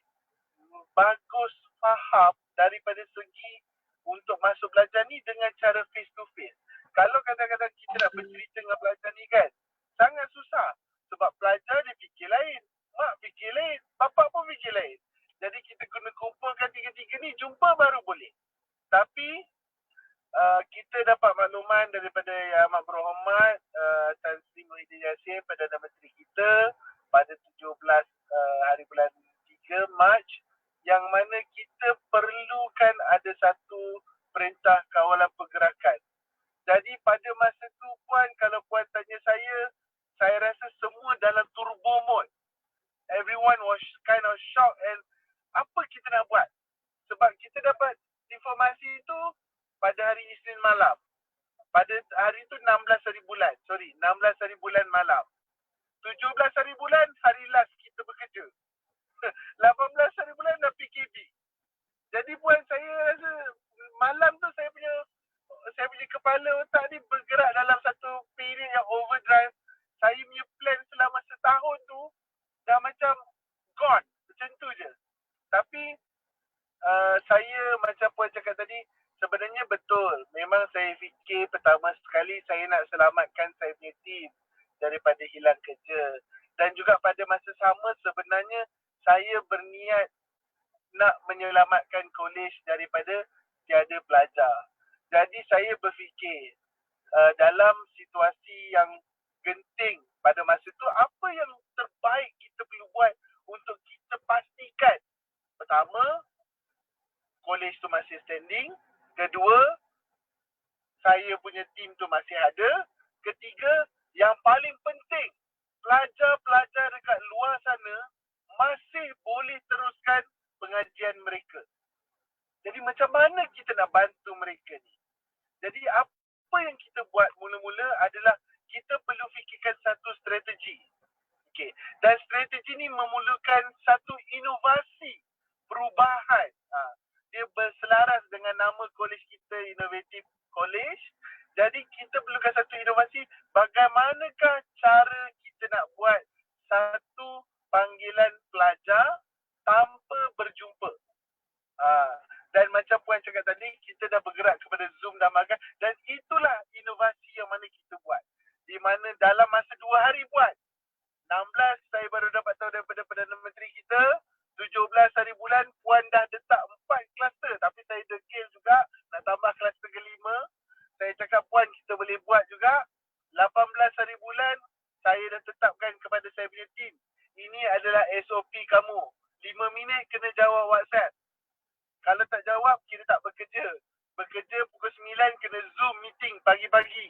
bagus faham daripada segi untuk masuk belajar ni dengan cara face to face. Kalau kadang-kadang kita nak bercerita dengan pelajar ni kan, sangat susah sebab pelajar dia fikir lain, mak fikir lain, bapak pun fikir lain. Jadi kita kena kumpulkan tiga-tiga ni, jumpa baru boleh. Tapi kita dapat makluman daripada Yang Amat Berhormat Tan Sri Muhyiddin Yassin, Perdana Menteri kita pada 17 hari bulan 3 Mac, yang mana kita perlukan ada satu perintah kawalan pergerakan. Jadi pada masa tu Puan, kalau Puan tanya saya rasa semua dalam turbo mode. Everyone was kind of shocked and apa kita nak buat? Sebab kita dapat informasi itu pada hari Isnin malam. Pada hari itu 16 hari bulan malam. 17 hari bulan, hari last kita bekerja. 18 hari bulan dah PKP. Jadi Puan, saya rasa malam tu saya punya kepala otak ni bergerak dalam satu period yang overdrive. Saya punya plan selama setahun tu dah macam gone. Macam tu je. Tapi saya macam Puan cakap tadi, sebenarnya betul. Memang saya fikir pertama sekali saya nak selamatkan saya punya team daripada hilang kerja. Dan juga pada masa sama sebenarnya saya berniat nak menyelamatkan kolej daripada tiada pelajar. Jadi saya berfikir dalam situasi yang genting pada masa tu, apa yang terbaik kita perlu buat untuk kita pastikan, pertama, kolej tu masih standing. Kedua, saya punya team tu masih ada. Ketiga, yang paling penting, pelajar-pelajar dekat luar sana masih boleh teruskan pengajian mereka. Jadi macam mana kita nak bantu mereka ni? Jadi apa yang kita buat mula-mula adalah kita perlu fikirkan satu strategi. Okay. Dan strategi ni memerlukan satu inovasi, perubahan. Dia berselaras dengan nama kolej kita, Innovative College. Jadi kita perlukan satu inovasi, bagaimanakah cara kita nak buat satu panggilan pelajar tanpa berjumpa. Dan macam Puan cakap tadi, kita dah bergerak kepada Zoom dan magang, dan itulah inovasi yang mana kita buat. Di mana dalam masa 2 hari buat, 16 saya baru dapat tahu daripada Perdana Menteri kita, 17 hari bulan Puan dah letak 4 kluster, tapi saya degil juga nak tambah kluster ke-5. Saya cakap Puan, kita boleh buat juga. 18 hari bulan saya dah tetapkan kepada saya punya team, ini adalah SOP kamu. 5 minit kena jawab WhatsApp. Kalau tak jawab, kira tak bekerja. Bekerja pukul 9 kena Zoom meeting pagi-pagi.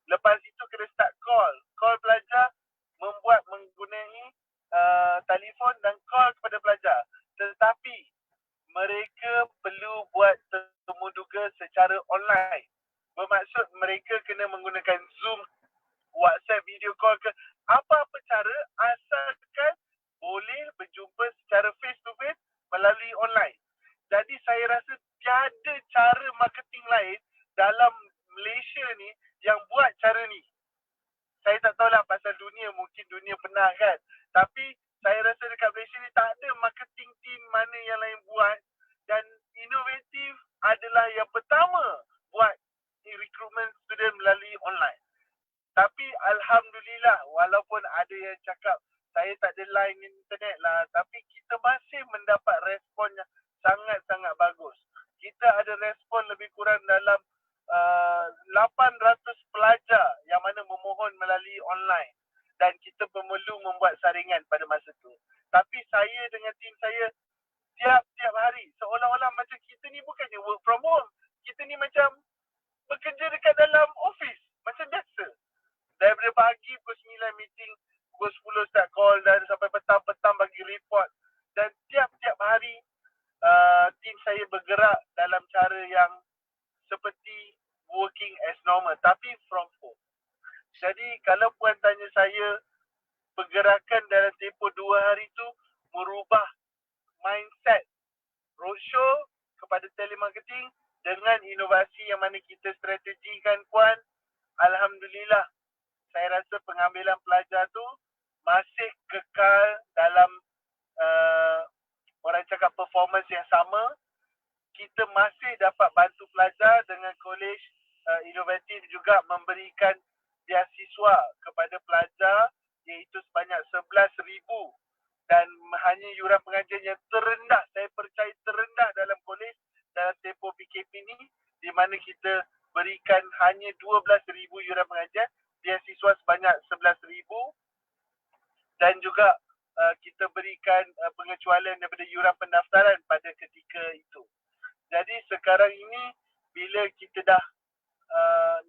Lepas itu kena start call. Call pelajar menggunai telefon dan call kepada pelajar. Tetapi mereka perlu buat temu duga secara online. Bermaksud mereka kena menggunakan Zoom, WhatsApp, video call ke apa-apa cara asalkan boleh berjumpa secara face to face melalui online. Jadi saya rasa tiada cara marketing lain dalam Malaysia ni yang buat cara ni. Saya tak tahulah pasal dunia, mungkin dunia pernah kan. Tapi saya rasa dekat Malaysia ni tak ada marketing team mana yang lain buat, dan inovatif adalah yang pertama buat recruitment student melalui online. Tapi alhamdulillah, walaupun ada yang cakap saya tak ada line internet lah, tapi kita masih mendapat respon yang sangat-sangat bagus. Kita ada respon lebih kurang dalam 800 pelajar yang mana memohon melalui online, dan kita perlu membuat saringan pada masa tu. Tapi saya dengan tim saya tiap-tiap hari seolah-olah macam kita ni bukannya work from home. Kita ni macam bekerja dekat dalam office macam biasa. Daripada pagi pukul 9 meeting, pukul 10 start call, dan sampai petang-petang bagi report. Dan tiap-tiap hari tim saya bergerak dalam cara yang seperti working as normal, tapi from home. Jadi kalau puan tanya saya, pergerakan dalam tempoh 2 hari tu merubah mindset roadshow kepada telemarketing dengan inovasi yang mana kita strategikan, puan. Alhamdulillah, saya rasa pengambilan pelajar tu masih kekal dalam orang cakap performance yang sama. Kita masih dapat bantu pelajar dengan kolej inovatif juga memberikan beasiswa kepada pelajar iaitu sebanyak 11,000, dan hanya yuran pengajian yang terendah, saya percaya terendah dalam kolej dalam tempoh PKP ni, di mana kita berikan hanya 12,000 yuran pengajian, beasiswa sebanyak 11,000, dan juga kita berikan pengecualian daripada yuran pendaftaran pada ketika itu. Jadi sekarang ini bila kita dah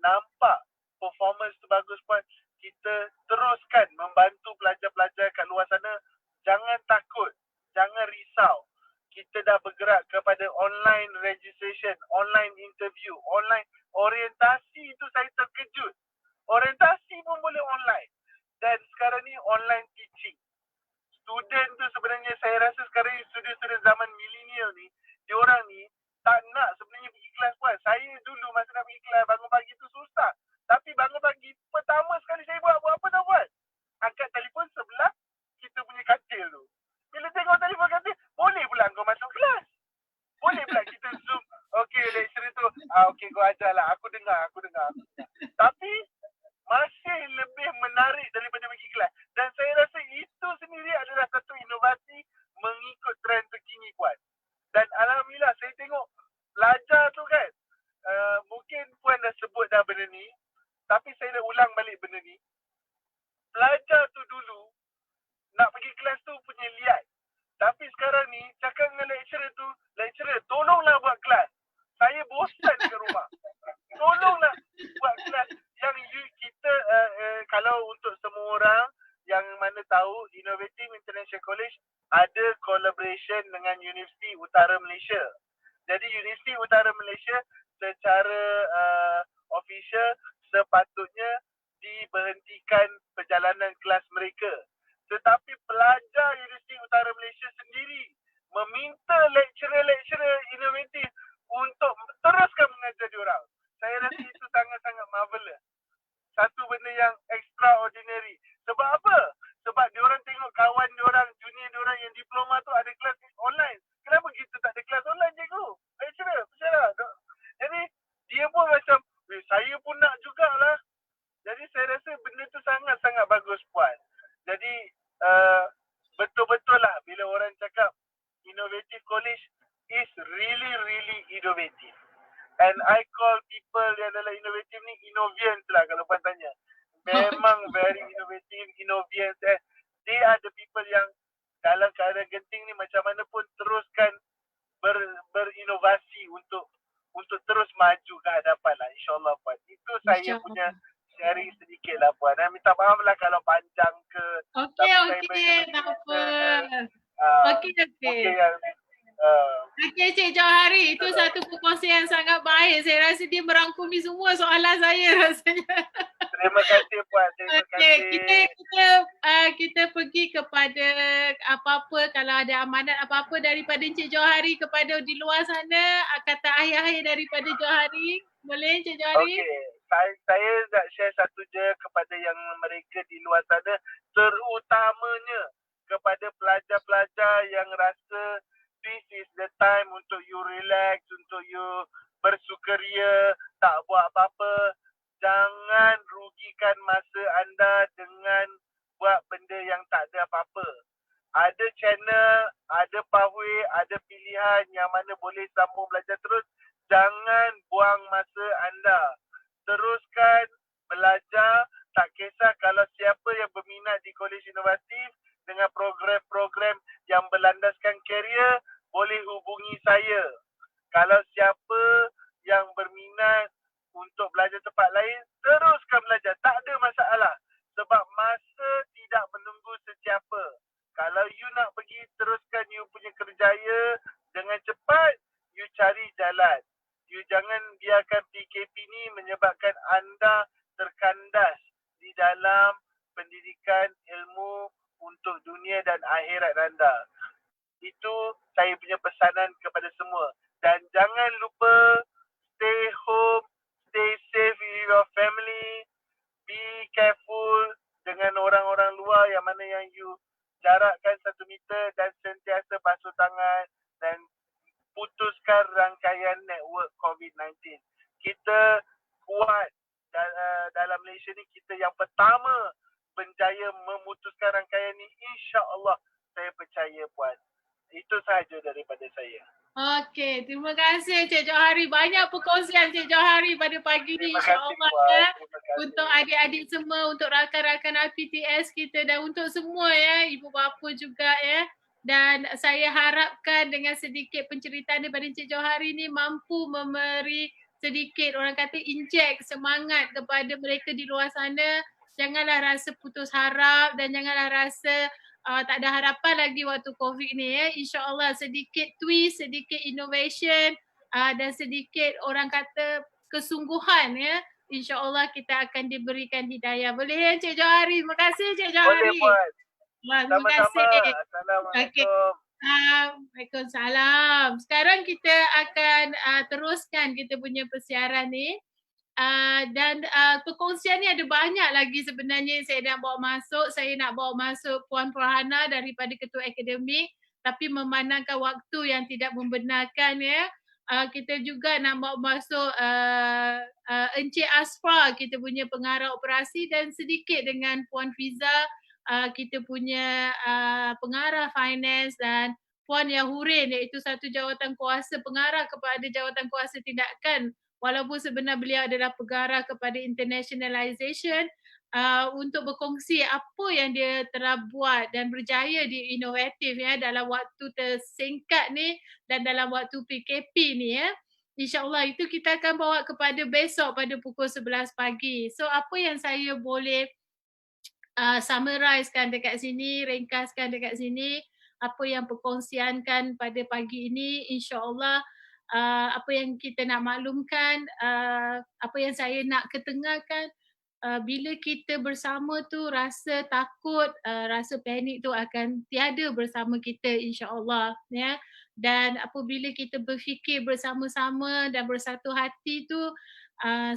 nampak performance tu bagus, puan, kita teruskan membantu pelajar-pelajar kat luar sana. Jangan takut, jangan risau. Kita dah bergerak kepada online registration, online interview, online orientasi. Itu saya terkejut. Orientasi pun boleh online. Dan sekarang ni online teaching. Student tu sebenarnya saya rasa sekarang ni student-student zaman milenial ni, diorang ni tak nak sebenarnya pergi kelas, puan. Saya dulu masa nak pergi kelas bangun pagi tu susah. Tapi bangun pagi pertama sekali saya buat apa tau, puan? Angkat telefon sebelah kita punya katil tu. Bila tengok telefon katil, boleh pula kau masuk kelas. Boleh pula kita zoom. Okey, lecturer tu, okey kau ajar lah. Aku dengar. Tapi masih lebih menarik daripada pergi kelas. Dan saya rasa itu sendiri adalah satu inovasi mengikut trend terkini, puan. Dan alhamdulillah saya tengok pelajar tu kan, mungkin puan dah sebut dah benda ni, tapi saya dah ulang balik benda ni. Pelajar tu dulu nak pergi kelas tu punya liat. Tapi sekarang ni cakap dengan lecturer tu, lecturer tolonglah buat kelas. Saya bosan kat rumah. Tolonglah buat kelas. Yang kita kalau untuk semua orang yang mana tahu, Innovative International College ada collaboration dengan Universiti Utara Malaysia. Jadi Universiti Utara Malaysia secara official sepatutnya diberhentikan perjalanan kelas mereka. Tetapi pelajar Universiti Utara Malaysia sendiri meminta lecturer-lecturer inovatif untuk teruskan mengajar diorang. Saya rasa itu sangat-sangat marvelous. Satu benda yang extraordinary. Sebab apa? Sebab diorang tengok kawan diorang, junior diorang yang diploma tu ada kelas online. Kenapa kita tak ada kelas online, cikgu? Lecturer, bersalah. Jadi dia pun macam, saya pun nak jugalah. Jadi saya rasa benda tu sangat-sangat bagus, puan. Jadi betul-betul lah bila orang cakap Innovative College is really, really innovative. And I call people yang adalah innovative ni Innovians lah kalau puan tanya. Memang very innovative, Innovians. They are the people yang dalam keadaan genting ni macam mana pun teruskan berinovasi. untuk terus maju ke hadapan lah, insyaAllah Puan. Itu saya punya sharing sedikit lah Puan. Minta maaf lah kalau panjang ke. Okey, tak apa. Okey. Okey Cik Johari, itu satu perkongsian yang sangat baik. Saya rasa dia merangkumi semua soalan saya rasanya. Terima kasih Puan, terima kasih. Kita pergi kepada apa-apa, kalau ada amanat apa-apa daripada Encik Johari kepada di luar sana, kata akhir-akhir daripada Johari. Boleh Encik Johari? Okey, saya nak share satu je kepada yang mereka di luar sana, terutamanya kepada pelajar-pelajar yang rasa this is the time untuk you relax, untuk you bersukaria, tak buat apa-apa. Jangan rugikan masa anda dengan buat benda yang tak ada apa-apa. Ada channel, ada pathway, ada pilihan yang mana boleh sambung belajar terus. Jangan buang masa anda. Teruskan belajar, tak kisah kalau siapa yang berminat di Kolej Inovatif dengan program-program yang berlandaskan karier, boleh hubungi saya. Kalau siapa yang berminat untuk belajar tempat lain, teruskan belajar. Tak ada masalah. Sebab masa tidak menunggu sesiapa. Kalau you nak pergi teruskan you punya kerjaya dengan cepat, you cari jalan. You jangan biarkan PKP ni menyebabkan anda terkandas di dalam pendidikan ilmu untuk dunia dan akhirat anda. Itu saya punya pesanan kepada semua. Dan jangan lupa stay home, stay safe with your family, be careful dengan orang-orang luar yang mana yang you jarakkan 1 meter dan sentiasa basuh tangan dan putuskan rangkaian network COVID-19. Kita kuat dalam Malaysia ni, kita yang pertama berjaya memutuskan rangkaian ni, insya-Allah saya percaya Puan. Itu sahaja daripada saya. Okey, terima kasih Cik Johari. Banyak perkongsian Cik Johari pada pagi ni, insya-Allah ya. Untuk adik-adik semua, untuk rakan-rakan RPTS kita dan untuk semua ya, ibu bapa juga ya. Dan saya harapkan dengan sedikit penceritaan daripada Encik Johari ni mampu memberi sedikit, orang kata, injek semangat kepada mereka di luar sana. Janganlah rasa putus harap dan janganlah rasa tak ada harapan lagi waktu COVID ni ya. InsyaAllah sedikit twist, sedikit innovation dan sedikit, orang kata, kesungguhan ya. InsyaAllah kita akan diberikan hidayah. Boleh ya Encik Johari? Terima kasih Encik Johari. Boleh Puan. Terima kasih. Assalamualaikum. Waalaikumsalam. Sekarang kita akan teruskan kita punya persiaran ni. Dan perkongsian ni ada banyak lagi sebenarnya saya nak bawa masuk. Saya nak bawa masuk Puan Farhana daripada Ketua Akademik, tapi memandangkan waktu yang tidak membenarkan ya. Kita juga nak bawa masuk Encik Asfar, kita punya pengarah operasi, dan sedikit dengan Puan Fiza, kita punya pengarah finance, dan Puan Yahurin iaitu satu jawatan kuasa pengarah kepada jawatan kuasa tindakan, walaupun sebenarnya beliau adalah pengarah kepada internationalization, untuk berkongsi apa yang dia telah buat dan berjaya di inovatif ya dalam waktu tersingkat ni dan dalam waktu PKP ni ya. InsyaAllah itu kita akan bawa kepada besok pada pukul 11 pagi. So apa yang saya boleh summarizekan dekat sini, ringkaskan dekat sini, apa yang perkongsiankan pada pagi ini, insya-Allah apa yang kita nak maklumkan, apa yang saya nak ketengahkan, bila kita bersama tu rasa takut, rasa panik tu akan tiada bersama kita, insya-Allah ya. Dan apabila kita berfikir bersama-sama dan bersatu hati tu,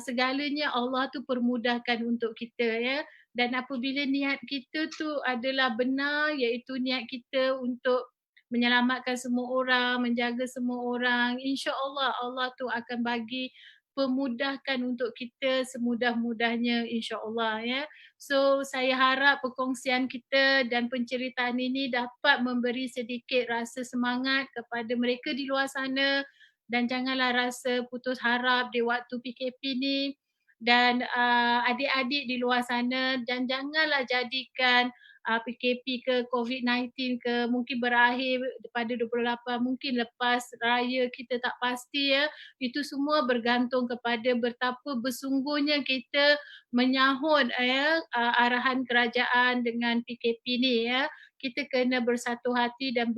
segalanya Allah tu permudahkan untuk kita ya. Dan apabila niat kita tu adalah benar, iaitu niat kita untuk menyelamatkan semua orang, menjaga semua orang, insya-Allah Allah tu akan bagi pemudahkan untuk kita semudah-mudahnya, insya-Allah ya. So saya harap perkongsian kita dan penceritaan ini dapat memberi sedikit rasa semangat kepada mereka di luar sana, dan janganlah rasa putus harap di waktu PKP ni. Dan adik-adik di luar sana, dan janganlah jadikan PKP ke COVID-19 ke, mungkin berakhir pada 28, mungkin lepas raya, kita tak pasti ya. Itu semua bergantung kepada betapa bersungguhnya kita menyahut arahan kerajaan dengan PKP ni ya. Kita kena bersatu hati dan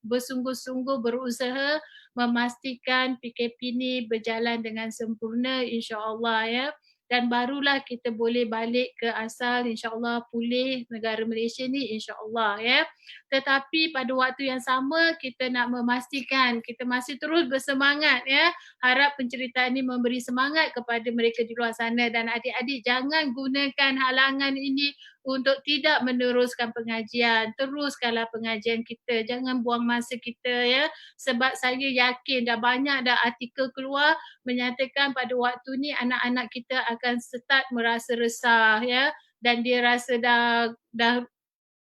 bersungguh-sungguh berusaha memastikan PKP ni berjalan dengan sempurna insya-Allah ya. Dan barulah kita boleh balik ke asal, insya-Allah pulih negara Malaysia ni insya-Allah ya. Tetapi pada waktu yang sama kita nak memastikan kita masih terus bersemangat ya. Harap penceritaan ini memberi semangat kepada mereka di luar sana, dan adik-adik jangan gunakan halangan ini untuk tidak meneruskan pengajian. Teruskanlah pengajian kita, jangan buang masa kita ya. Sebab saya yakin dah banyak dah artikel keluar menyatakan pada waktu ni anak-anak kita akan start merasa resah ya, dan dia rasa dah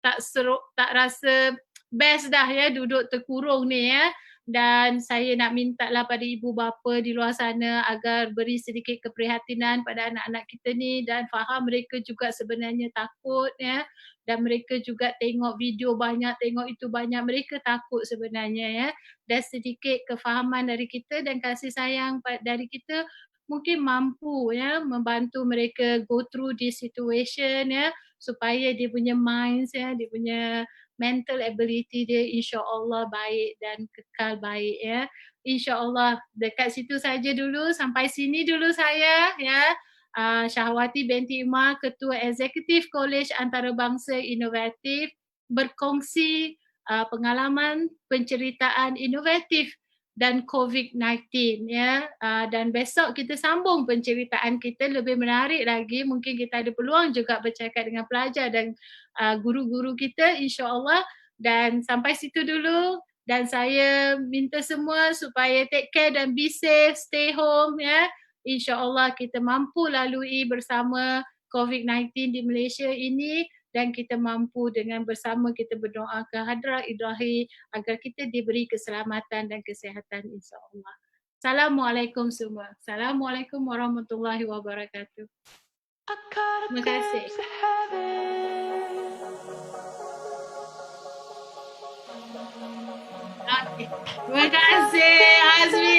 tak rasa best dah ya duduk terkurung ni ya. Dan saya nak minta lah pada ibu bapa di luar sana agar beri sedikit keprihatinan pada anak-anak kita ni, dan faham mereka juga sebenarnya takut ya, dan mereka juga tengok video banyak, tengok itu banyak, mereka takut sebenarnya ya. Dan sedikit kefahaman dari kita dan kasih sayang dari kita mungkin mampu ya membantu mereka go through this situation ya, supaya dia punya minds ya, dia punya mental ability dia insya-Allah baik dan kekal baik ya. Insya-Allah dekat situ saja dulu, sampai sini dulu saya ya. Syahwati binti Umar, Ketua Eksekutif Kolej Antarabangsa Inovatif, berkongsi pengalaman penceritaan inovatif dan COVID-19 ya. Dan besok kita sambung penceritaan kita lebih menarik lagi. Mungkin kita ada peluang juga bercakap dengan pelajar dan guru-guru kita insya-Allah. Dan sampai situ dulu, dan saya minta semua supaya take care dan be safe, stay home ya. InsyaAllah kita mampu lalui bersama COVID-19 di Malaysia ini, dan kita mampu dengan bersama kita berdoa ke hadrat Ilahi agar kita diberi keselamatan dan kesihatan insyaAllah. Assalamualaikum semua. Assalamualaikum warahmatullahi wabarakatuh. I caught a Terima kasih. glimpse of heaven. Okay. Terima kasih Azmi.